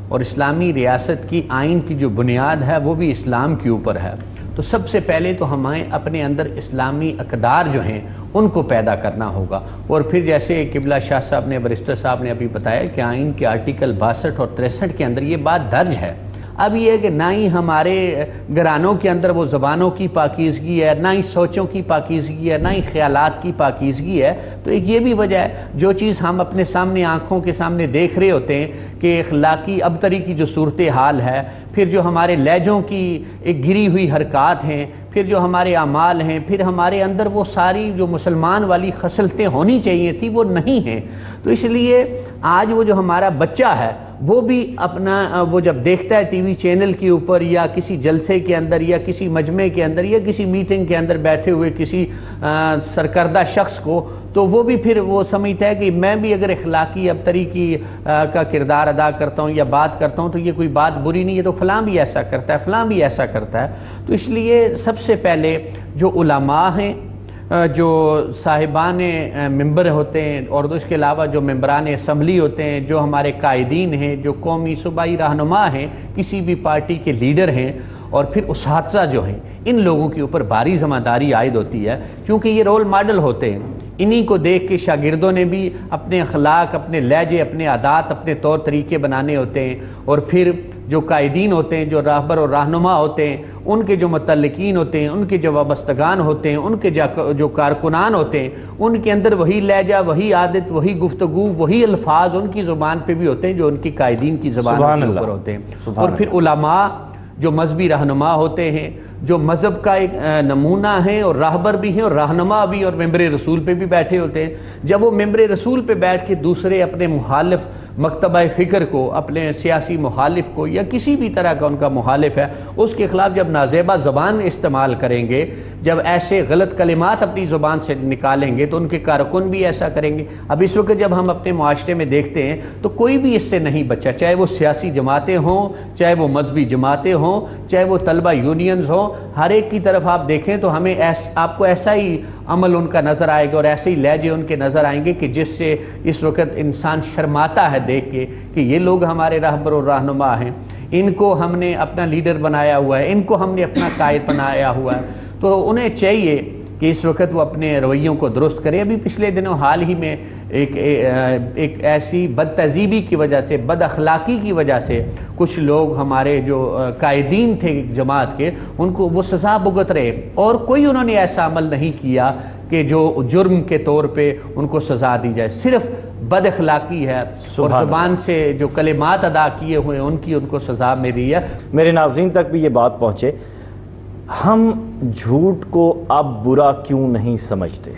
اور اسلامی ریاست کی آئین کی جو بنیاد ہے وہ بھی اسلام کے اوپر ہے۔ تو سب سے پہلے تو ہمیں اپنے اندر اسلامی اقدار جو ہیں ان کو پیدا کرنا ہوگا، اور پھر جیسے قبلہ شاہ صاحب نے، بیرسٹر صاحب نے ابھی بتایا کہ آئین کے آرٹیکل 62 اور 63 کے اندر یہ بات درج ہے۔ اب یہ ہے کہ نہ ہی ہمارے گھرانوں کے اندر وہ زبانوں کی پاکیزگی ہے، نہ ہی سوچوں کی پاکیزگی ہے، نہ ہی خیالات کی پاکیزگی ہے، تو ایک یہ بھی وجہ ہے جو چیز ہم اپنے سامنے آنکھوں کے سامنے دیکھ رہے ہوتے ہیں کہ اخلاقی ابتری کی جو صورتحال ہے، پھر جو ہمارے لہجوں کی ایک گری ہوئی حرکات ہیں، پھر جو ہمارے اعمال ہیں، پھر ہمارے اندر وہ ساری جو مسلمان والی خصلتیں ہونی چاہیے تھی وہ نہیں ہیں۔ تو اس لیے آج وہ جو ہمارا بچہ ہے وہ بھی اپنا وہ جب دیکھتا ہے ٹی وی چینل کے اوپر یا کسی جلسے کے اندر یا کسی مجمع کے اندر یا کسی میٹنگ کے اندر بیٹھے ہوئے کسی سرکردہ شخص کو، تو وہ بھی پھر وہ سمجھتا ہے کہ میں بھی اگر اخلاقی ابتری کی کا کردار ادا کرتا ہوں یا بات کرتا ہوں تو یہ کوئی بات بری نہیں ہے، تو فلاں بھی ایسا کرتا ہے، فلاں بھی ایسا کرتا ہے۔ تو اس لیے سب سے پہلے جو علماء ہیں، جو صاحبان ممبر ہوتے ہیں، اور اس کے علاوہ جو ممبران اسمبلی ہوتے ہیں، جو ہمارے قائدین ہیں، جو قومی صوبائی رہنما ہیں، کسی بھی پارٹی کے لیڈر ہیں، اور پھر اساتذہ جو ہیں، ان لوگوں کے اوپر بھاری ذمہ داری عائد ہوتی ہے، کیونکہ یہ رول ماڈل ہوتے ہیں۔ انہی کو دیکھ کے شاگردوں نے بھی اپنے اخلاق، اپنے لہجے، اپنے عادات، اپنے طور طریقے بنانے ہوتے ہیں، اور پھر جو قائدین ہوتے ہیں, جو راہبر اور رہنما ہوتے ہیں, ان کے جو متعلقین ہوتے ہیں, ان کے جو وابستگان ہوتے ہیں, ان کے جو کارکنان ہوتے ہیں, ان کے اندر وہی لہجہ, وہی عادت, وہی گفتگو, وہی الفاظ ان کی زبان پہ بھی ہوتے ہیں جو ان کی قائدین کی زبان کے اوپر ہوتے ہیں. اور پھر علماء جو مذہبی رہنما ہوتے ہیں, جو مذہب کا ایک نمونہ ہیں اور راہبر بھی ہیں اور رہنما بھی, اور ممبر رسول پہ بھی بیٹھے ہوتے ہیں. جب وہ ممبر رسول پہ بیٹھ کے دوسرے اپنے مخالف مکتبہ فکر کو, اپنے سیاسی مخالف کو یا کسی بھی طرح کا ان کا مخالف ہے, اس کے خلاف جب نازیبہ زبان استعمال کریں گے, جب ایسے غلط کلمات اپنی زبان سے نکالیں گے, تو ان کے کارکن بھی ایسا کریں گے. اب اس وقت جب ہم اپنے معاشرے میں دیکھتے ہیں تو کوئی بھی اس سے نہیں بچا, چاہے وہ سیاسی جماعتیں ہوں, چاہے وہ مذہبی جماعتیں ہوں, چاہے وہ طلبہ یونینز ہوں, ہر ایک کی طرف آپ دیکھیں تو ہمیں آپ کو ایسا ہی عمل ان کا نظر آئے گا اور ایسے ہی لہجے ان کے نظر آئیں گے کہ جس سے اس وقت انسان شرماتا ہے دیکھ کے کہ یہ لوگ ہمارے راہبر اور رہنما ہیں, ان کو ہم نے اپنا لیڈر بنایا ہوا ہے, ان کو ہم نے اپنا قائد بنایا ہوا ہے. تو انہیں چاہیے کہ اس وقت وہ اپنے رویوں کو درست کریں. ابھی پچھلے دنوں حال ہی میں ایک ایسی بد تہذیبی کی وجہ سے, بد اخلاقی کی وجہ سے کچھ لوگ ہمارے جو قائدین تھے جماعت کے, ان کو وہ سزا بھگت رہے, اور کوئی انہوں نے ایسا عمل نہیں کیا کہ جو جرم کے طور پہ ان کو سزا دی جائے. صرف بد اخلاقی ہے اور زبان سے جو کلمات ادا کیے ہوئے ان کی ان کو سزا ملی ہے. میرے ناظرین تک بھی یہ بات پہنچے, ہم جھوٹ کو اب برا کیوں نہیں سمجھتے؟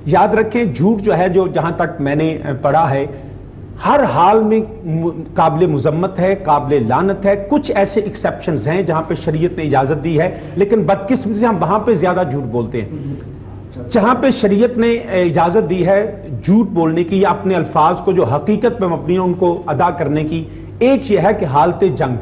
یاد رکھیں جھوٹ جو ہے, جو جہاں تک میں نے پڑھا ہے, ہر حال میں قابل مذمت ہے, قابل لعنت ہے. کچھ ایسے ایکسیپشنز ہیں جہاں پہ شریعت نے اجازت دی ہے, لیکن بدقسمتی سے ہم وہاں پہ زیادہ جھوٹ بولتے ہیں. جہاں پہ شریعت نے اجازت دی ہے جھوٹ بولنے کی یا اپنے الفاظ کو جو حقیقت پہ مبنی ہیں ان کو ادا کرنے کی, ایک یہ ہے کہ حالت جنگ,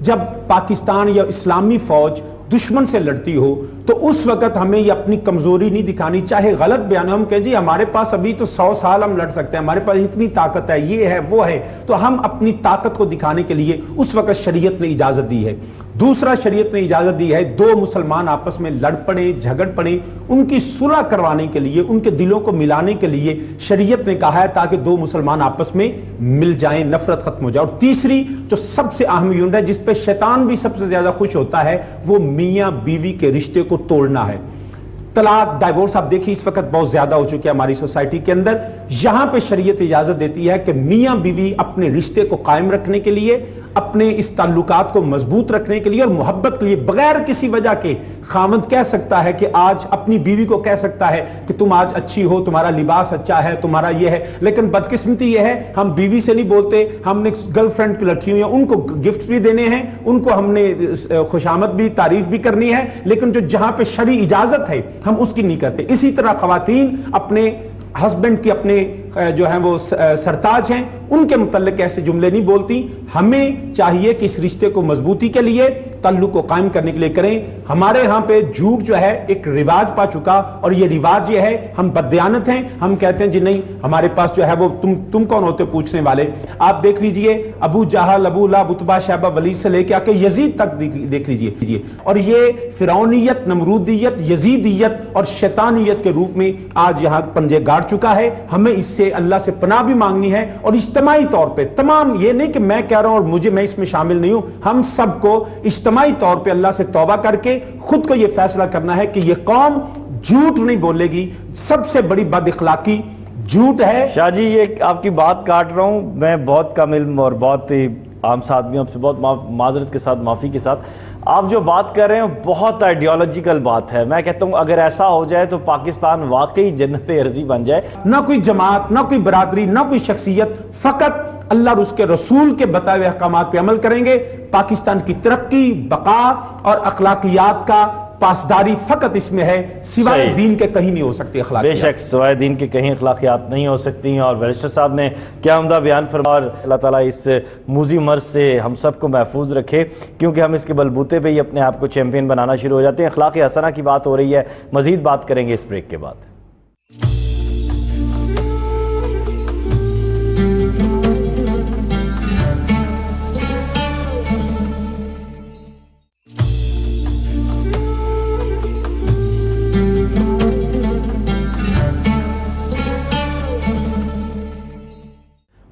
جب پاکستان یا اسلامی فوج دشمن سے لڑتی ہو تو اس وقت ہمیں یہ اپنی کمزوری نہیں دکھانی, چاہے غلط بیان ہم کہیں جی ہمارے پاس ابھی تو 100 سال ہم لڑ سکتے ہیں, ہمارے پاس اتنی طاقت ہے, یہ ہے وہ ہے, تو ہم اپنی طاقت کو دکھانے کے لیے اس وقت شریعت نے اجازت دی ہے. دوسرا, شریعت نے اجازت دی ہے دو مسلمان آپس میں لڑ پڑیں, جھگڑ پڑیں, ان کی صلح کروانے کے لیے, ان کے دلوں کو ملانے کے لیے شریعت نے کہا ہے تاکہ دو مسلمان آپس میں مل جائیں, نفرت ختم ہو جائے. اور تیسری جو سب سے اہم یونٹ ہے جس پہ شیطان بھی سب سے زیادہ خوش ہوتا ہے, وہ میاں بیوی کے رشتے کو توڑنا ہے. طلاق, ڈائیورس آپ دیکھیں اس وقت بہت زیادہ ہو چکے ہیں ہماری سوسائٹی کے اندر. یہاں پہ شریعت اجازت دیتی ہے کہ میاں بیوی اپنے رشتے کو قائم رکھنے کے لیے, اپنے اس تعلقات کو مضبوط رکھنے کے لیے اور محبت کے لیے, بغیر کسی وجہ کے خامند کہہ سکتا ہے کہ آج اپنی بیوی کو کہہ سکتا ہے کہ تم آج اچھی ہو, تمہارا لباس اچھا ہے, تمہارا یہ ہے. لیکن بدقسمتی یہ ہے ہم بیوی سے نہیں بولتے, ہم نے گرل فرینڈ رکھی ہوئی ہیں, ان کو گفٹ بھی دینے ہیں, ان کو ہم نے خوشامد بھی, تعریف بھی کرنی ہے, لیکن جو جہاں پہ شرعی اجازت ہے ہم اس کی نہیں کرتے. اسی طرح خواتین اپنے ہسبینڈ کی اپنے جو ہیں وہ سرتاج ہیں, ان کے متعلق ایسے جملے نہیں بولتی. ہمیں چاہیے کہ اس رشتے کو مضبوطی کے لیے, تعلق کو قائم کرنے کے لیے کریں. ہمارے ہاں پہ جھوٹ جو ہے ایک رواج پا چکا, اور یہ رواج یہ ہے ہم بددیانت ہیں, ہم کہتے ہیں جی نہیں ہمارے پاس جو ہے وہ تم کون ہوتے پوچھنے والے. آپ دیکھ لیجئے ابو جہل, ابو لہب, عتبہ, شیبہ, ولید سے لے کے آ کے یزید تک دیکھ لیجئے. اور یہ فرعونیت, نمرودیت, یزیدیت اور شیطانیت کے روپ میں آج یہاں پنجے گاڑ چکا ہے. ہمیں اس سے اللہ سے پناہ بھی مانگنی ہے, اور اجتماعی طور پہ تمام, یہ نہیں کہ میں کہہ رہا ہوں اور میں اس میں شامل نہیں ہوں, ہم سب کو اجتماعی طور پہ اللہ سے توبہ کر کے خود کو یہ فیصلہ کرنا ہے کہ یہ قوم جھوٹ نہیں بولے گی. سب سے بڑی بد اخلاقی جھوٹ ہے. شاہ جی یہ آپ کی بات کاٹ رہا ہوں, میں بہت کم علم اور بہت عام آدمیوں سے بہت معذرت کے ساتھ, معافی کے ساتھ, آپ جو بات کر رہے ہیں بہت آئیڈیالوجیکل بات ہے. میں کہتا ہوں اگر ایسا ہو جائے تو پاکستان واقعی جنت ارضی بن جائے. نہ کوئی جماعت, نہ کوئی برادری, نہ کوئی شخصیت, فقط اللہ اور اس کے رسول کے بتائے ہوئے احکامات پہ عمل کریں گے. پاکستان کی ترقی, بقا اور اخلاقیات کا پاسداری فقط اس میں ہے, سوائے دین کے کہیں نہیں ہو سکتی اخلاقیات. بے شک سوائے دین کے کہیں اخلاقیات نہیں ہو سکتی. اور بیرسٹر صاحب نے کیا عمدہ بیان فرمایا, اور اللہ تعالیٰ اس موذی مرض سے ہم سب کو محفوظ رکھے, کیونکہ ہم اس کے بلبوتے پہ ہی اپنے آپ کو چیمپئن بنانا شروع ہو جاتے ہیں. اخلاق حسنہ کی بات ہو رہی ہے, مزید بات کریں گے اس بریک کے بعد.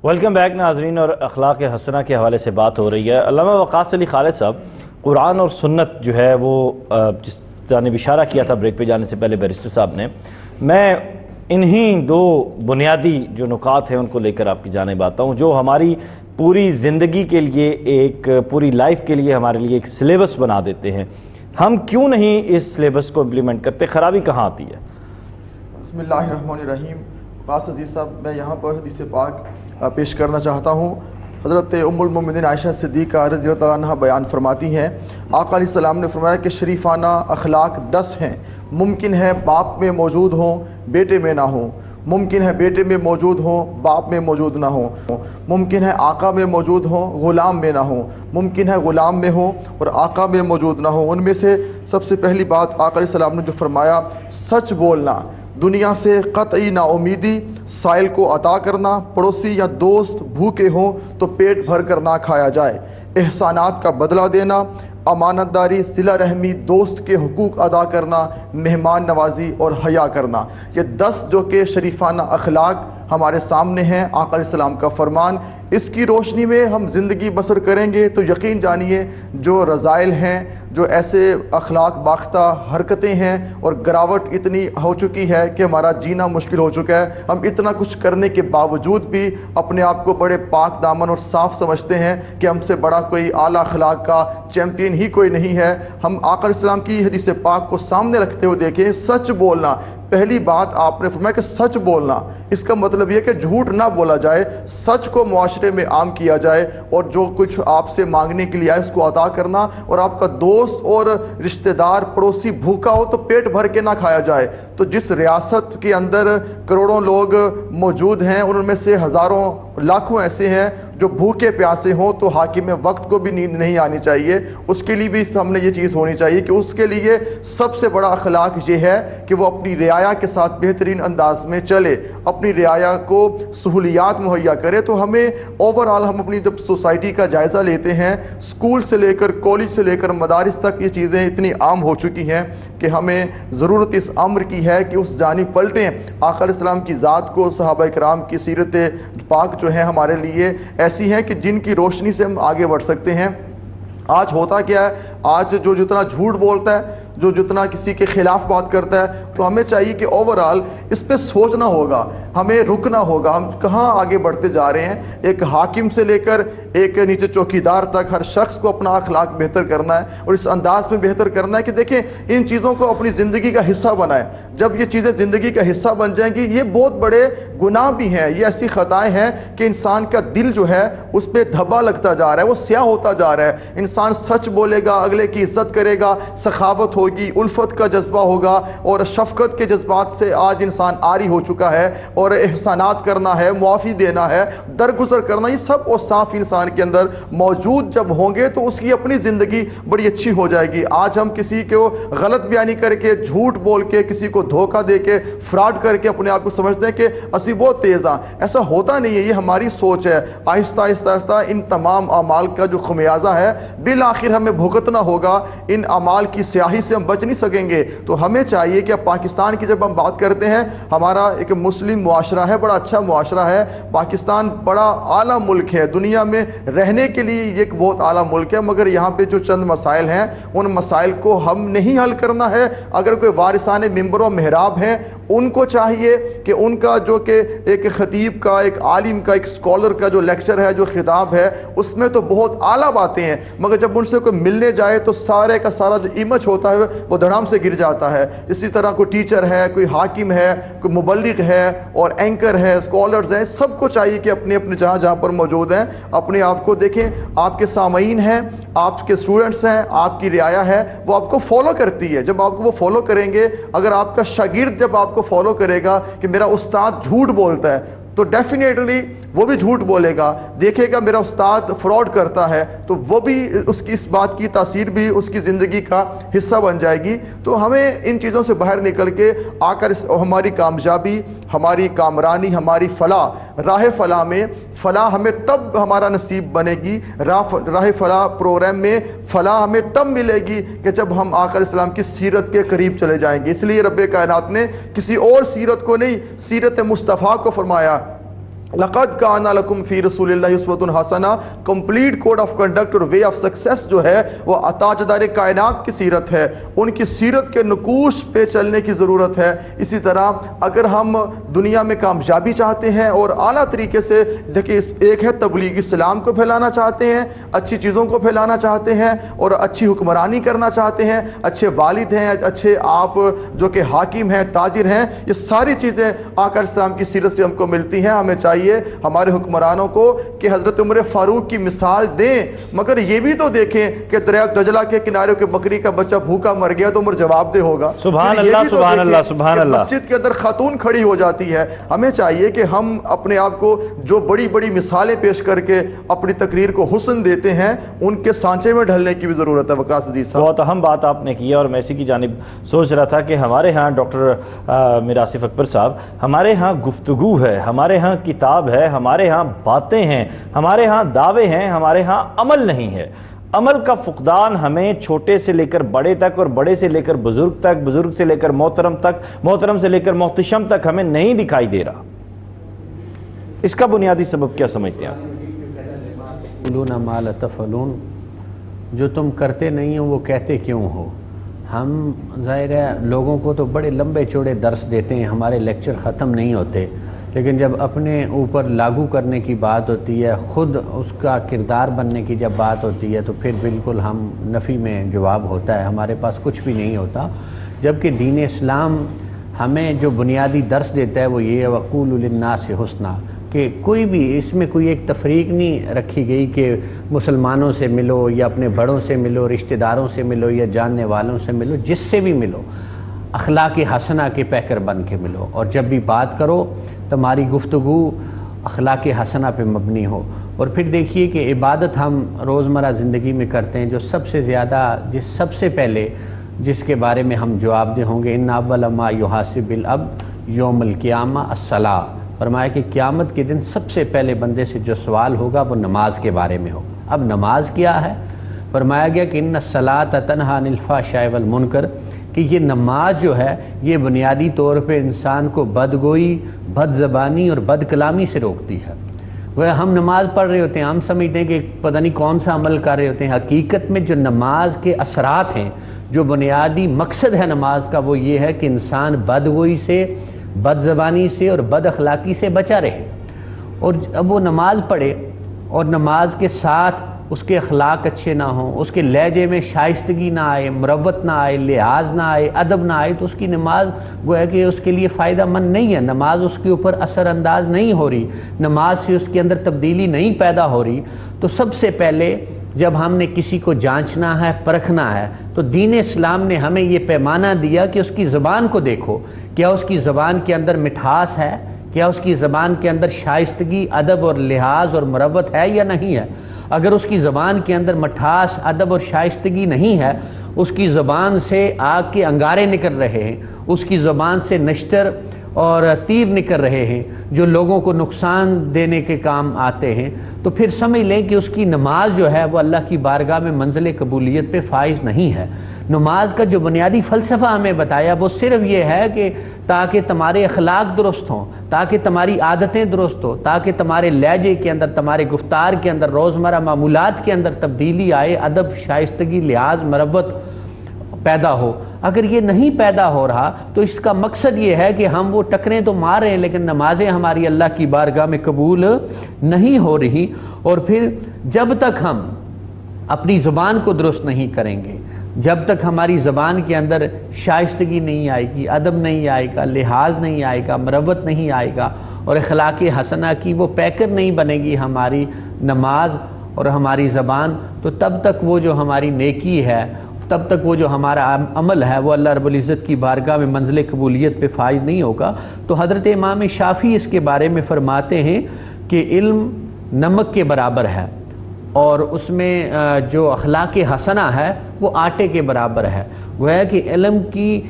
ویلکم بیک ناظرین، اور اخلاق حسنہ کے حوالے سے بات ہو رہی ہے۔ علامہ وقاص علی خالد صاحب، قرآن اور سنت جو ہے وہ جس جانب اشارہ کیا تھا بریک پہ جانے سے پہلے بیرسٹر صاحب نے، میں انہی دو بنیادی جو نکات ہیں ان کو لے کر آپ کی جانب آتا ہوں، جو ہماری پوری زندگی کے لیے، ایک پوری لائف کے لیے ہمارے لیے ایک سلیبس بنا دیتے ہیں۔ ہم کیوں نہیں اس سلیبس کو امپلیمنٹ کرتے؟ خرابی کہاں آتی ہے؟ بسم اللہ الرحمن الرحیم۔ وقاص عزیز صاحب، میں یہاں پر حدیث پاک پیش کرنا چاہتا ہوں۔ حضرت ام المومنین عائشہ صدیقہ رضی اللہ تعالیٰ عنہ بیان فرماتی ہیں، آقا علیہ السلام نے فرمایا کہ شریفانہ اخلاق 10 ہیں۔ ممکن ہے باپ میں موجود ہوں، بیٹے میں نہ ہوں، ممکن ہے بیٹے میں موجود ہوں، باپ میں موجود نہ ہوں، ممکن ہے آقا میں موجود ہوں، غلام میں نہ ہوں، ممکن ہے غلام میں ہوں اور آقا میں موجود نہ ہوں۔ ان میں سے سب سے پہلی بات آقا علیہ السلام نے جو فرمایا، سچ بولنا، دنیا سے قطعی نا امیدی، سائل کو عطا کرنا، پڑوسی یا دوست بھوکے ہوں تو پیٹ بھر کر نہ کھایا جائے، احسانات کا بدلہ دینا، امانت داری، صلہ رحمی، دوست کے حقوق ادا کرنا، مہمان نوازی اور حیا کرنا۔ یہ 10 جو کہ شریفانہ اخلاق ہمارے سامنے ہیں، آقا علیہ السلام کا فرمان۔ اس کی روشنی میں ہم زندگی بسر کریں گے تو یقین جانیے جو رذائل ہیں، جو ایسے اخلاق باختہ حرکتیں ہیں اور گراوٹ اتنی ہو چکی ہے کہ ہمارا جینا مشکل ہو چکا ہے، ہم اتنا کچھ کرنے کے باوجود بھی اپنے آپ کو بڑے پاک دامن اور صاف سمجھتے ہیں کہ ہم سے بڑا کوئی اعلیٰ اخلاق کا چیمپئن ہی کوئی نہیں ہے۔ ہم آقا علیہ السلام کی حدیث پاک کو سامنے رکھتے ہوئے دیکھیں، سچ بولنا، پہلی بات آپ نے فرمایا کہ سچ بولنا، اس کا مطلب یہ کہ جھوٹ نہ بولا جائے، سچ کو معاشرے میں عام کیا جائے، اور جو کچھ آپ سے مانگنے کے لیے آئے اس کو عطا کرنا، اور آپ کا دوست اور رشتہ دار پڑوسی بھوکا ہو تو پیٹ بھر کے نہ کھایا جائے۔ تو جس ریاست کے اندر کروڑوں لوگ موجود ہیں، ان میں سے ہزاروں لاکھوں ایسے ہیں جو بھوکے پیاسے ہوں، تو حاکم وقت کو بھی نیند نہیں آنی چاہیے، اس کے لیے بھی ہم نے یہ چیز ہونی چاہیے کہ اس کے لیے سب سے بڑا اخلاق یہ ہے کہ وہ اپنی رعایا کے ساتھ بہترین انداز میں چلے، اپنی رعایا کو سہولیات مہیا کرے۔ تو ہمیں اوورآل ہم اپنی جب سوسائٹی کا جائزہ لیتے ہیں، اسکول سے لے کر کالج سے لے کر مدارس تک یہ چیزیں اتنی عام ہو چکی ہیں کہ ہمیں ضرورت اس امر کی ہے کہ اس جانب پلٹیں۔ آقا علیہ السلام کی ذات کو، صحابہ کرام کی سیرت پاک جو ہیں ہمارے لیے ایسی ہیں کہ جن کی روشنی سے ہم آگے بڑھ سکتے ہیں۔ آج ہوتا کیا ہے، آج جو جتنا جھوٹ بولتا ہے، جو جتنا کسی کے خلاف بات کرتا ہے، تو ہمیں چاہیے کہ اوورآل اس پہ سوچنا ہوگا، ہمیں رکنا ہوگا، ہم کہاں آگے بڑھتے جا رہے ہیں۔ ایک حاکم سے لے کر ایک نیچے چوکیدار تک ہر شخص کو اپنا اخلاق بہتر کرنا ہے، اور اس انداز میں بہتر کرنا ہے کہ دیکھیں ان چیزوں کو اپنی زندگی کا حصہ بنائیں۔ جب یہ چیزیں زندگی کا حصہ بن جائیں گی، یہ بہت بڑے گناہ بھی ہیں، یہ ایسی خطائیں ہیں کہ انسان کا دل جو ہے اس پہ دھبا لگتا جا رہا ہے، وہ سیاہ ہوتا جا رہا ہے۔ انسان سچ بولے گا، اگلے کی عزت کرے گا، سخاوت ہوگی، الفت کا جذبہ ہوگا، اور شفقت کے جذبات سے آج انسان عاری ہو چکا ہے، اور احسانات کرنا ہے، معافی دینا ہے، درگزر کرنا، یہ سب اوصاف انسان کے اندر موجود جب ہوں گے تو اس کی اپنی زندگی بڑی اچھی ہو جائے گی۔ آج ہم کسی کو غلط بیانی کر کے، جھوٹ بول کے، کسی کو دھوکہ دے کے، فراڈ کر کے اپنے آپ کو سمجھتے ہیں کہ اسی بہت تیز ہیں، ایسا ہوتا نہیں ہے، یہ ہماری سوچ ہے۔ آہستہ آہستہ آہستہ ان تمام اعمال کا جو خمیازہ ہے بالآخر ہمیں بھگتنا ہوگا، ان اعمال کی سیاہی سے ہم بچ نہیں سکیں گے۔ تو ہمیں چاہیے کہ پاکستان کی جب ہم بات کرتے ہیں، ہمارا ایک مسلم معاشرہ ہے، بڑا اچھا معاشرہ ہے، پاکستان بڑا اعلیٰ ملک ہے، دنیا میں رہنے کے لیے یہ ایک بہت اعلیٰ ملک ہے، مگر یہاں پہ جو چند مسائل ہیں ان مسائل کو ہم نہیں حل کرنا ہے۔ اگر کوئی وارثان منبر و محراب ہیں، ان کو چاہیے کہ ان کا جو کہ ایک خطیب کا، ایک عالم کا، ایک اسکالر کا جو لیکچر ہے، جو خطاب ہے، اس میں تو بہت اعلیٰ باتیں ہیں، مگر جب ان سے کوئی ملنے جائے تو سارے کا سارا جو امیج ہوتا ہے وہ دھڑام سے گر جاتا ہے۔ اسی طرح کوئی ٹیچر ہے، کوئی حاکم ہے، کوئی مبلغ ہے، اور اینکر ہے، اسکالرز ہیں، سب کو چاہیے کہ اپنے اپنے جہاں پر موجود ہیں اپنے آپ کو دیکھیں۔ آپ کے سامعین ہیں، آپ کے اسٹوڈنٹس ہیں، آپ کی رعایا ہے، وہ آپ کو فالو کرتی ہے۔ جب آپ کو وہ فالو کریں گے، اگر آپ کا شاگرد جب آپ کو فالو کرے گا کہ میرا استاد جھوٹ بولتا ہے، تو ڈیفینیٹلی وہ بھی جھوٹ بولے گا، دیکھے گا میرا استاد فراڈ کرتا ہے، تو وہ بھی اس کی اس بات کی تاثیر بھی اس کی زندگی کا حصہ بن جائے گی۔ تو ہمیں ان چیزوں سے باہر نکل کے آ کر ہماری کامیابی، ہماری کامرانی، ہماری فلاح، راہ فلاح میں فلاح ہمیں تب ہمارا نصیب بنے گی، راہ فلاح پروگرام میں فلاح ہمیں تب ملے گی کہ جب ہم آقا علیہ السلام کی سیرت کے قریب چلے جائیں گے۔ اس لیے رب کائنات نے کسی اور سیرت کو نہیں، سیرت مصطفیٰ کو فرمایا لقد کان لکم فی رسول اللہ اسوۃ حسنہ، کمپلیٹ کوڈ آف کنڈکٹ اور وے آف سکسیس جو ہے وہ تاجدار کائنات کی سیرت ہے، ان کی سیرت کے نقوش پہ چلنے کی ضرورت ہے۔ اسی طرح اگر ہم دنیا میں کامیابی چاہتے ہیں اور اعلیٰ طریقے سے دیکھیں، ایک ہے تبلیغ اسلام کو پھیلانا چاہتے ہیں، اچھی چیزوں کو پھیلانا چاہتے ہیں اور اچھی حکمرانی کرنا چاہتے ہیں، اچھے والد ہیں، اچھے آپ جو کہ حاکم ہیں، تاجر ہیں، یہ ساری چیزیں آقا اسلام کی سیرت سے ہم کو ملتی ہیں۔ ہمیں چاہیے ہمارے حکمرانوں کو کہ حضرت عمر فاروق کی مثال دیں، مگر یہ بھی تو دیکھیں کہ دریائے دجلہ کے کنارے کے بکری کا بچہ بھوکا مر گیا تو عمر جواب دہ ہوگا۔ سبحان اللہ، سبحان اللہ، سبحان اللہ۔ مسجد کے اندر خاتون کھڑی ہو جاتی ہے۔ ہمیں چاہیے کہ ہم اپنے آپ کو جو بڑی بڑی مثالیں پیش کر کے اپنی تقریر کو حسن دیتے ہیں، ان کے سانچے میں ڈھلنے کی بھی ضرورت ہے۔ وقاص عزیز صاحب، بہت اہم بات آپ نے کی ہے، اور میں اسی کی جانب سوچ رہا تھا کہ ہمارے ہاں ڈاکٹر میر آصف اکبر صاحب، ہمارے ہاں گفتگو ہے، ہمارے ہاں کتاب ہے، ہمارے ہاں باتیں ہیں، ہمارے ہاں دعوے ہیں، ہمارے ہاں عمل نہیں ہے۔ عمل کا فقدان ہمیں چھوٹے سے لے کر بڑے تک، اور بڑے سے لے کر بزرگ تک، بزرگ سے لے کر محترم تک، محترم سے لے کر محتشم تک ہمیں نہیں دکھائی دے رہا۔ اس کا بنیادی سبب کیا سمجھتے ہیں آپ؟ تقولون ما لا تفعلون، جو تم کرتے نہیں ہو وہ کہتے کیوں ہو؟ ہم ظاہر ہے لوگوں کو تو بڑے لمبے چوڑے درس دیتے ہیں، ہمارے لیکچر ختم نہیں ہوتے، لیکن جب اپنے اوپر لاگو کرنے کی بات ہوتی ہے، خود اس کا کردار بننے کی جب بات ہوتی ہے، تو پھر بالکل ہم نفی میں جواب ہوتا ہے، ہمارے پاس کچھ بھی نہیں ہوتا۔ جبکہ دین اسلام ہمیں جو بنیادی درس دیتا ہے وہ یہ ہے وَقُولُوا لِلنَّاسِ حُسْنًا، کہ کوئی بھی اس میں کوئی ایک تفریق نہیں رکھی گئی کہ مسلمانوں سے ملو یا اپنے بڑوں سے ملو، رشتہ داروں سے ملو یا جاننے والوں سے ملو، جس سے بھی ملو اخلاق حسنہ کے پیکر بن کے ملو، اور جب بھی بات کرو تمہاری گفتگو اخلاق حسنہ پہ مبنی ہو۔ اور پھر دیکھیے کہ عبادت ہم روزمرہ زندگی میں کرتے ہیں، جو سب سے زیادہ سب سے پہلے جس کے بارے میں ہم جواب دہ ہوں گے، ان اول ما یحاسب العبد یوم القیامہ الصلاۃ، فرمایا کہ قیامت کے دن سب سے پہلے بندے سے جو سوال ہوگا وہ نماز کے بارے میں ہوگا۔ اب نماز کیا ہے؟ فرمایا گیا کہ ان الصلاۃ تنہی عن الفحشاء والمنکر، کہ یہ نماز جو ہے یہ بنیادی طور پہ انسان کو بدگوئی، بد زبانی اور بد کلامی سے روکتی ہے۔ وہ ہم نماز پڑھ رہے ہوتے ہیں، ہم سمجھتے ہیں کہ پتہ نہیں کون سا عمل کر رہے ہوتے ہیں، حقیقت میں جو نماز کے اثرات ہیں، جو بنیادی مقصد ہے نماز کا، وہ یہ ہے کہ انسان بدگوئی سے، بد زبانی سے اور بد اخلاقی سے بچا رہے۔ اور اب وہ نماز پڑھے اور نماز کے ساتھ اس کے اخلاق اچھے نہ ہوں، اس کے لہجے میں شائستگی نہ آئے، مروت نہ آئے، لحاظ نہ آئے، ادب نہ آئے، تو اس کی نماز گویا کہ اس کے لیے فائدہ مند نہیں ہے، نماز اس کے اوپر اثر انداز نہیں ہو رہی، نماز سے اس کے اندر تبدیلی نہیں پیدا ہو رہی۔ تو سب سے پہلے جب ہم نے کسی کو جانچنا ہے، پرکھنا ہے، تو دین اسلام نے ہمیں یہ پیمانہ دیا کہ اس کی زبان کو دیکھو، کیا اس کی زبان کے اندر مٹھاس ہے، کیا اس کی زبان کے اندر شائستگی، ادب اور لحاظ اور مروت ہے یا نہیں ہے۔ اگر اس کی زبان کے اندر مٹھاس، ادب اور شائستگی نہیں ہے، اس کی زبان سے آگ کے انگارے نکل رہے ہیں، اس کی زبان سے نشتر اور تیر نکل رہے ہیں جو لوگوں کو نقصان دینے کے کام آتے ہیں، تو پھر سمجھ لیں کہ اس کی نماز جو ہے وہ اللہ کی بارگاہ میں منزل قبولیت پہ فائز نہیں ہے۔ نماز کا جو بنیادی فلسفہ ہمیں بتایا وہ صرف یہ ہے کہ تاکہ تمہارے اخلاق درست ہوں، تاکہ تمہاری عادتیں درست ہوں، تاکہ تمہارے لہجے کے اندر، تمہارے گفتار کے اندر، روزمرہ معمولات کے اندر تبدیلی آئے، ادب، شائستگی، لحاظ، مروت پیدا ہو۔ اگر یہ نہیں پیدا ہو رہا تو اس کا مقصد یہ ہے کہ ہم وہ ٹکریں تو مار رہے ہیں لیکن نمازیں ہماری اللہ کی بارگاہ میں قبول نہیں ہو رہی۔ اور پھر جب تک ہم اپنی زبان کو درست نہیں کریں گے، جب تک ہماری زبان کے اندر شائستگی نہیں آئے گی، ادب نہیں آئے گا، لحاظ نہیں آئے گا، مروت نہیں آئے گا، اور اخلاق حسنہ کی وہ پیکر نہیں بنے گی ہماری نماز اور ہماری زبان، تو تب تک وہ جو ہماری نیکی ہے، تب تک وہ جو ہمارا عمل ہے وہ اللہ رب العزت کی بارگاہ میں منزل قبولیت پہ فائز نہیں ہوگا۔ تو حضرت امام شافعی اس کے بارے میں فرماتے ہیں کہ علم نمک کے برابر ہے، اور اس میں جو اخلاق حسنہ ہے وہ آٹے کے برابر ہے۔ گویا کہ علم کی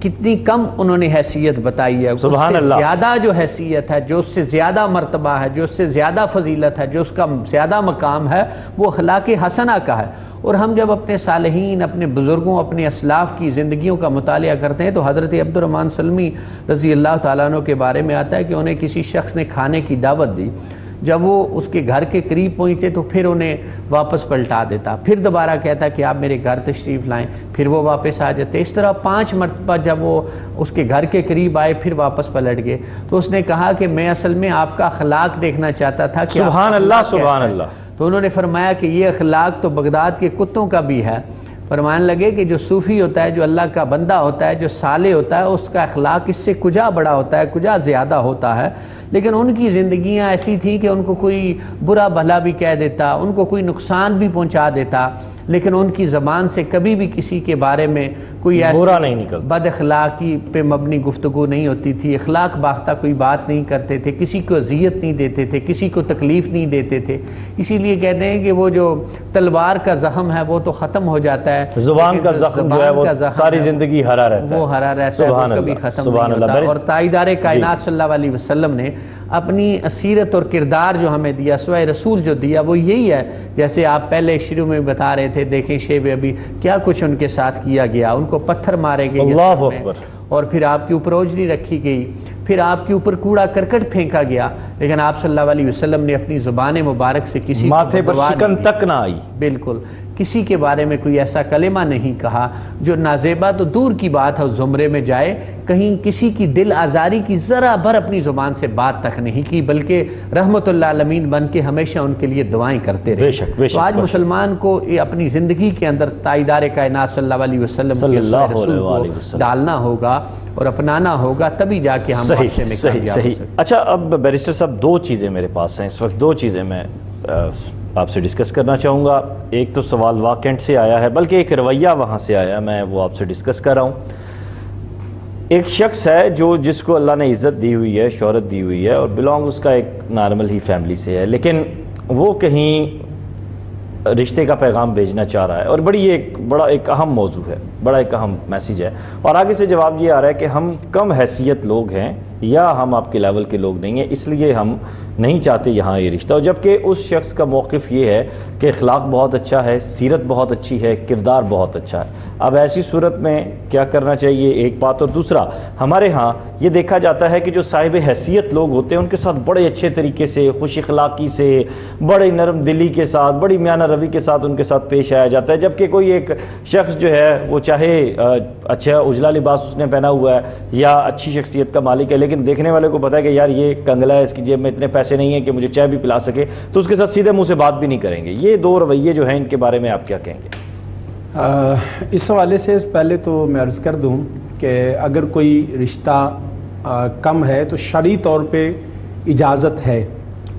کتنی کم انہوں نے حیثیت بتائی ہے. سبحان اللہ. زیادہ جو حیثیت ہے، جو اس سے زیادہ مرتبہ ہے، جو اس سے زیادہ فضیلت ہے، جو اس کا زیادہ مقام ہے، وہ اخلاق حسنہ کا ہے. اور ہم جب اپنے صالحین، اپنے بزرگوں، اپنے اسلاف کی زندگیوں کا مطالعہ کرتے ہیں تو حضرت عبد الرحمن سلمی رضی اللہ تعالیٰ عنہ کے بارے میں آتا ہے کہ انہیں کسی شخص نے کھانے کی دعوت دی. جب وہ اس کے گھر کے قریب پہنچے تو پھر انہیں واپس پلٹا دیتا، پھر دوبارہ کہتا کہ آپ میرے گھر تشریف لائیں، پھر وہ واپس آ جاتے. اس طرح 5 مرتبہ جب وہ اس کے گھر کے قریب آئے پھر واپس پلٹ گئے. تو اس نے کہا کہ میں اصل میں آپ کا اخلاق دیکھنا چاہتا تھا کہ سبحان اللہ سبحان اللہ. تو انہوں نے فرمایا کہ یہ اخلاق تو بغداد کے کتوں کا بھی ہے. فرمانے لگے کہ جو صوفی ہوتا ہے، جو اللہ کا بندہ ہوتا ہے، جو صالح ہوتا ہے، اس کا اخلاق اس سے کجا بڑا ہوتا ہے، کجا زیادہ ہوتا ہے. لیکن ان کی زندگیاں ایسی تھیں کہ ان کو کوئی برا بھلا بھی کہہ دیتا، ان کو کوئی نقصان بھی پہنچا دیتا، لیکن ان کی زبان سے کبھی بھی کسی کے بارے میں کوئی برا نہیں نکلتا، بد اخلاقی پہ مبنی گفتگو نہیں ہوتی تھی. اخلاق باختہ کوئی بات نہیں کرتے تھے، کسی کو اذیت نہیں دیتے تھے، کسی کو تکلیف نہیں دیتے تھے. اسی لیے کہتے ہیں کہ وہ جو تلوار کا زخم ہے وہ تو ختم ہو جاتا ہے، زبان کا زخم جو ہے وہ ساری زندگی ہرا رہتا ہے، وہ ہرا رہتا ہے، وہ کبھی ختم نہیں ہوتا. اور تاجدار کائنات صلی اللہ علیہ وسلم نے اپنی سیرت اور کردار جو ہمیں دیا، سوائے رسول جو دیا، وہ یہی ہے. جیسے آپ پہلے شروع میں بتا رہے تھے، دیکھیں شیب ابھی کیا کچھ ان کے ساتھ کیا گیا. ان کو پتھر مارے گئے اللہ اکبر، اور پھر آپ کے اوپر اوجری رکھی گئی، پھر آپ کے اوپر کوڑا کرکٹ پھینکا گیا، لیکن آپ صلی اللہ علیہ وسلم نے اپنی زبان مبارک سے کسی ماتھے پر شکن تک نہ آئی. بالکل کسی کے بارے میں کوئی ایسا کلمہ نہیں کہا جو نازیبا تو دور کی بات ہے اس زمرے میں جائے. کہیں کسی کی دل آزاری کی ذرا بھر اپنی زبان سے بات تک نہیں کی، بلکہ رحمت اللہ عالمین بن کے ہمیشہ ان کے لیے دعائیں کرتے رہے. تو آج مسلمان کو اپنی زندگی کے اندر تاجدار کائنات صلی اللہ علیہ وسلم کے رسول کو ڈالنا ہوگا اور اپنانا ہوگا، تبھی جا کے ہم معاشرے میں کامیاب ہو سکتے. اچھا، اب بیرسٹر صاحب 2 چیزیں میرے پاس ہیں اس وقت، 2 چیزیں میں آپ سے ڈسکس کرنا چاہوں گا. ایک تو سوال واکنٹ سے آیا ہے، بلکہ ایک رویہ وہاں سے آیا، میں وہ آپ سے ڈسکس کر رہا ہوں. ایک شخص ہے جس کو اللہ نے عزت دی ہوئی ہے، شہرت دی ہوئی ہے، اور بلانگ اس کا ایک نارمل ہی فیملی سے ہے، لیکن وہ کہیں رشتے کا پیغام بھیجنا چاہ رہا ہے، اور بڑا ایک اہم موضوع ہے، بڑا ایک اہم میسیج ہے، اور آگے سے جواب یہ آ رہا ہے کہ ہم کم حیثیت لوگ ہیں یا ہم آپ کے لیول کے لوگ نہیں ہیں، اس لیے ہم نہیں چاہتے یہاں یہ رشتہ. اور جبکہ اس شخص کا موقف یہ ہے کہ اخلاق بہت اچھا ہے، سیرت بہت اچھی ہے، کردار بہت اچھا ہے. اب ایسی صورت میں کیا کرنا چاہیے، ایک بات. اور دوسرا، ہمارے ہاں یہ دیکھا جاتا ہے کہ جو صاحب حیثیت لوگ ہوتے ہیں ان کے ساتھ بڑے اچھے طریقے سے، خوش اخلاقی سے، بڑے نرم دلی کے ساتھ، بڑی میانہ روی کے ساتھ ان کے ساتھ پیش آیا جاتا ہے. جبکہ کوئی ایک شخص جو ہے وہ چاہے اچھا اجلا لباس اس نے پہنا ہوا ہے یا اچھی شخصیت کا مالک ہے، لیکن دیکھنے والے کو پتا ہے کہ یار یہ کنگلا ہے، اس کی جیب میں اتنے پیسے نہیں ہیں کہ مجھے چائے بھی پلا سکے، تو اس کے ساتھ سیدھے منہ سے بات بھی نہیں کریں گے. یہ 2 رویے جو ہیں ان کے بارے میں آپ کیا کہیں گے؟ اس حوالے سے پہلے تو میں عرض کر دوں کہ اگر کوئی رشتہ کم ہے تو شرعی طور پہ اجازت ہے،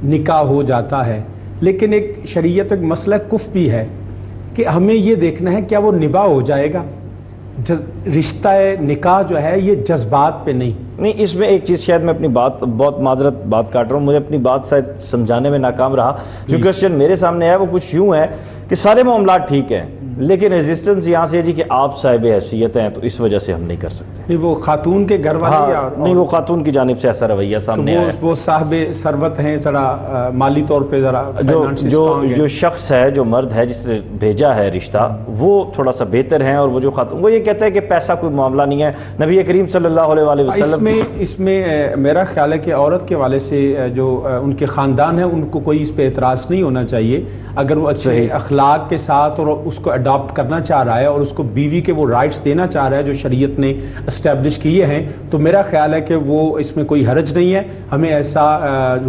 نکاح ہو جاتا ہے، لیکن ایک شریعت ایک مسئلہ کف بھی ہے کہ ہمیں یہ دیکھنا ہے کیا وہ نباہ ہو جائے گا. رشتہ نکاح جو ہے یہ جذبات پہ نہیں. اس میں ایک چیز، شاید میں اپنی بہت معذرت بات کاٹ رہا ہوں، مجھے اپنی بات شاید سمجھانے میں ناکام رہا. جو کوشچن میرے سامنے ہے وہ کچھ یوں ہے کہ سارے معاملات ٹھیک ہیں، لیکن ریزسٹنس یہاں سے ہے جی کہ آپ صاحب حیثیت ہیں تو اس وجہ سے ہم نہیں کر سکتے. نہیں وہ خاتون کے گھر والے نہیں، وہ خاتون کی جانب سے ایسا رویہ سامنے آیا ہے. وہ صاحب ثروت ہیں، ذرا مالی طور پہ ذرا جو شخص ہے، جو مرد ہے جس نے بھیجا ہے رشتہ، وہ تھوڑا سا بہتر ہیں، اور وہ جو خاتون، وہ یہ کہتا ہے کہ پیسہ کوئی معاملہ نہیں ہے. نبی کریم صلی اللہ علیہ وسلم اس میں میرا خیال ہے کہ عورت کے والے سے جو ان کے خاندان ہیں ان کو کوئی اس پہ اعتراض نہیں ہونا چاہیے. اگر وہ اچھے اخلاق کے ساتھ اور اس کو اڈاپٹ کرنا چاہ رہا ہے اور اس کو بیوی کے وہ رائٹس دینا چاہ رہا ہے جو شریعت نے اسٹیبلش کیے ہیں، تو میرا خیال ہے کہ وہ اس میں کوئی حرج نہیں ہے. ہمیں ایسا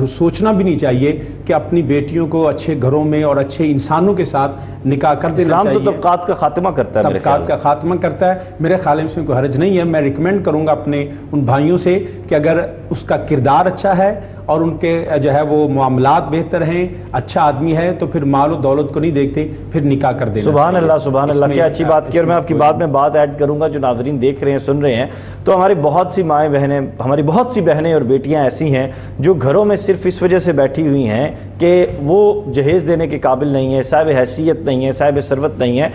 سوچنا بھی نہیں چاہیے کہ اپنی بیٹیوں کو اچھے گھروں میں اور اچھے انسانوں کے ساتھ نکاح کر دینا چاہیے. اسلام تو طبقات کا خاتمہ کرتا ہے، طبقات کا خاتمہ کرتا ہے. میرے خیال میں اس میں کوئی حرج نہیں ہے. میں ریکمینڈ کروں گا اپنے ان بھائیوں سے کہ اگر اس کا کردار اچھا ہے اور ان کے جو ہے وہ معاملات بہتر ہیں، اچھا آدمی ہے، تو پھر مال و دولت کو نہیں دیکھتے، پھر نکاح کر دینا. سبحان اللہ سبحان اللہ، کیا اچھی بات کی. اور میں آپ کی بات میں بات ایڈ کروں گا، جو ناظرین دیکھ رہے ہیں، سن رہے ہیں، تو ہماری بہت سی مائیں بہنیں، ہماری بہت سی بہنیں اور بیٹیاں ایسی ہیں جو گھروں میں صرف اس وجہ سے بیٹھی ہوئی ہیں کہ وہ جہیز دینے کے قابل نہیں ہے، صاحب حیثیت نہیں ہے، صاحب ثروت نہیں ہے.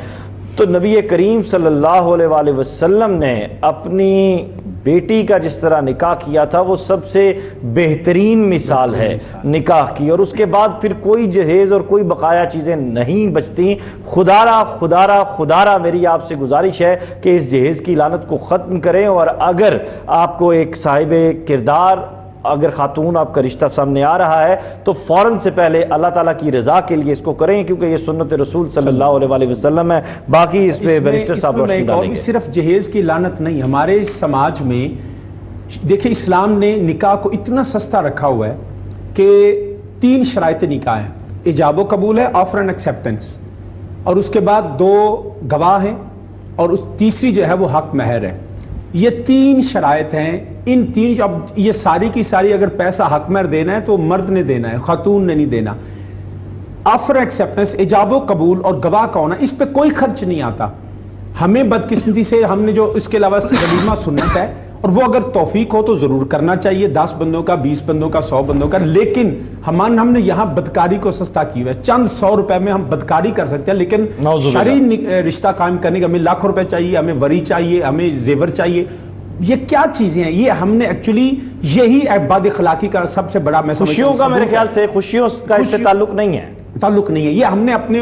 تو نبی کریم صلی اللہ علیہ وآلہ وسلم نے اپنی بیٹی کا جس طرح نکاح کیا تھا وہ سب سے بہترین مثال ہے نکاح کی، اور اس کے بعد پھر کوئی جہیز اور کوئی بقایا چیزیں نہیں بچتی۔ خدارہ میری آپ سے گزارش ہے کہ اس جہیز کی لعنت کو ختم کریں، اور اگر آپ کو ایک صاحب کردار اگر خاتون آپ کا رشتہ سامنے آ رہا ہے تو فوراً سے پہلے اللہ تعالیٰ کی رضا کے لیے اس کو کریں، کیونکہ یہ سنت رسول صلی اللہ علیہ وآلہ وسلم ہے۔ باقی اس پہ بیرسٹر صاحب روشنی ڈالیں گے۔ صرف جہیز کی لعنت نہیں، ہمارے سماج میں دیکھیں اسلام نے نکاح کو اتنا سستا رکھا ہوا ہے کہ 3 شرائط نکاح ہیں، ایجاب و قبول ہے، آفر اینڈ ایکسیپٹنس، اور اس کے بعد 2 گواہ ہیں، اور تیسری جو ہے وہ حق مہر ہے۔ یہ 3 شرائط ہیں، ان 3 اب یہ ساری کی ساری اگر پیسہ حق مہر دینا ہے تو مرد نے دینا ہے، خاتون نے نہیں دینا۔ آفر ایکسیپٹنس، ایجاب و قبول اور گواہ کا ہونا، اس پہ کوئی خرچ نہیں آتا۔ ہمیں بدقسمتی سے ہم نے جو اس کے علاوہ ولیمہ سنت ہے، اور وہ اگر توفیق ہو تو ضرور کرنا چاہیے، 10 بندوں کا، 20 بندوں کا، 100 بندوں کا، لیکن ہم نے یہاں بدکاری کو سستا کی ہوا ہے۔ چند 100 روپے میں ہم بدکاری کر سکتے ہیں، لیکن شرعی رشتہ قائم کرنے کا ہمیں لاکھ روپے چاہیے، ہمیں وری چاہیے، ہمیں زیور چاہیے۔ یہ کیا چیزیں ہیں؟ یہ ہم نے ایکچولی یہی بد اخلاقی کا سب سے بڑا میں خوشیوں کا میرے خیال سے خوشیوں کا اس سے تعلق نہیں ہے، یہ ہم نے اپنے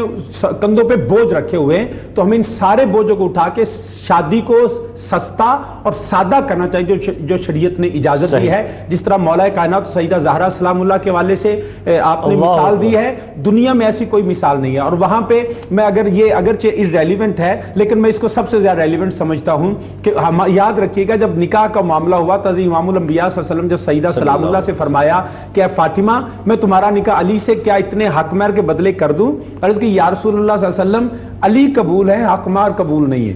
کندھوں پہ بوجھ رکھے ہوئے ہیں، تو ہمیں ان سارے بوجھوں کو اٹھا کے شادی کو سستا اور سادہ کرنا چاہیے، جو شریعت نے اجازت دی ہے۔ جس طرح مولا کائنات سیدہ زہرا سلام اللہ کے حوالے سے آپ نے مثال دی ہے، دنیا میں ایسی کوئی مثال نہیں ہے۔ اور وہاں پہ میں اگر یہ اگرچہ irrelevant ہے، لیکن میں اس کو سب سے زیادہ ریلیونٹ سمجھتا ہوں کہ یاد رکھیے گا جب نکاح کا معاملہ ہوا تو امام الانبیاء صلی اللہ علیہ وسلم جب سیدہ سلام اللہ سے فرمایا کہ اے فاطمہ میں تمہارا نکاح علی سے کیا اتنے حق مہر کے بدلے کر دوں؟ عرض کہ یا رسول اللہ صلی اللہ علیہ وسلم علی قبول ہے، حق مہر قبول نہیں ہے۔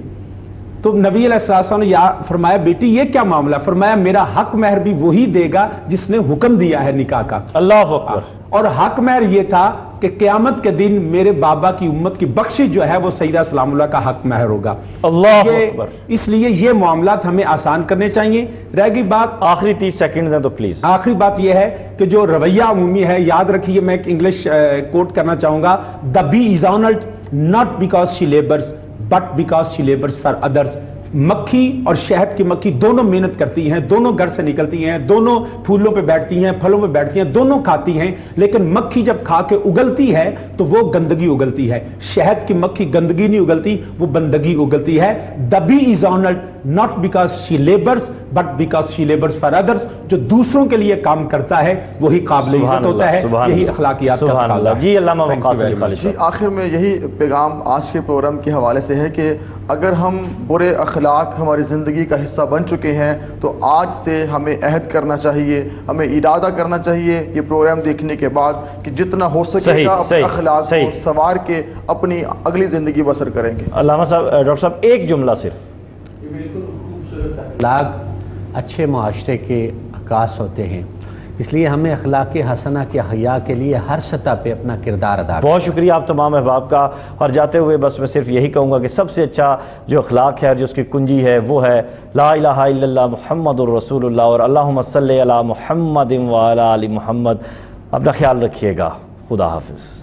تو نبی علیہ السلام نے فرمایا بیٹی یہ کیا معاملہ؟ فرمایا میرا حق مہر بھی وہی دے گا جس نے حکم دیا ہے نکاح کا۔ اللہ اکبر۔ اور حق مہر یہ تھا کہ قیامت کے دن میرے بابا کی امت کی بخشش جو ہے وہ سیدہ سلام اللہ کا حق مہر ہوگا۔ اللہ اکبر۔ اس لیے یہ معاملات ہمیں آسان کرنے چاہیے۔ رہ گئی بات آخری 30 سیکنڈ ہیں تو پلیز آخری بات یہ ہے کہ جو رویہ عمومی ہے، یاد رکھیے میں ایک انگلش کوٹ کرنا چاہوں گا، the bee is honored not because she labors but because she labors for others۔ مکھی اور شہد کی مکھی دونوں محنت کرتی ہیں، دونوں گھر سے نکلتی ہیں، دونوں پھولوں پہ بیٹھتی ہیں، پھلوں پہ بیٹھتی ہیں، دونوں کھاتی ہیں، لیکن مکھی جب کھا کے اگلتی ہے تو وہ گندگی اگلتی ہے۔ شہد کی مکھی گندگی نہیں اگلتی، وہ بندگی اگلتی ہے۔ the bee is honored not because she labors but because she labors for others۔ جو دوسروں کے لیے کام کرتا ہے وہی قابل عزت ہوتا ہے، یہی اخلاقیات کا تقاضا ہے۔ جی علامہ وقاص علی خالد جی آخر میں یہی پیغام آج کے پروگرام کے حوالے سے ہے کہ اگر ہم برے اخلاق ہماری زندگی کا حصہ بن چکے ہیں تو آج سے ہمیں عہد کرنا چاہیے، ہمیں ارادہ کرنا چاہیے یہ پروگرام دیکھنے کے بعد کہ جتنا ہو سکے گا اپنے اخلاق کو سنوار کے اپنی اگلی زندگی بسر کریں گے۔ علامہ صاحب، ڈاکٹر صاحب ایک جملہ صرف۔ اخلاق اچھے معاشرے کے عکاس ہوتے ہیں، اس لیے ہمیں اخلاق حسنہ کے حیا کے لیے ہر سطح پہ اپنا کردار ادا کرنا۔ بہت شکریہ آپ تمام احباب کا، اور جاتے ہوئے بس میں صرف یہی کہوں گا کہ سب سے اچھا جو اخلاق ہے، جو اس کی کنجی ہے، وہ ہے لا الہ الا اللہ محمد الرسول اللہ، اور اللہم صلی علی محمد وعلی آل محمد۔ اپنا خیال رکھیے گا، خدا حافظ۔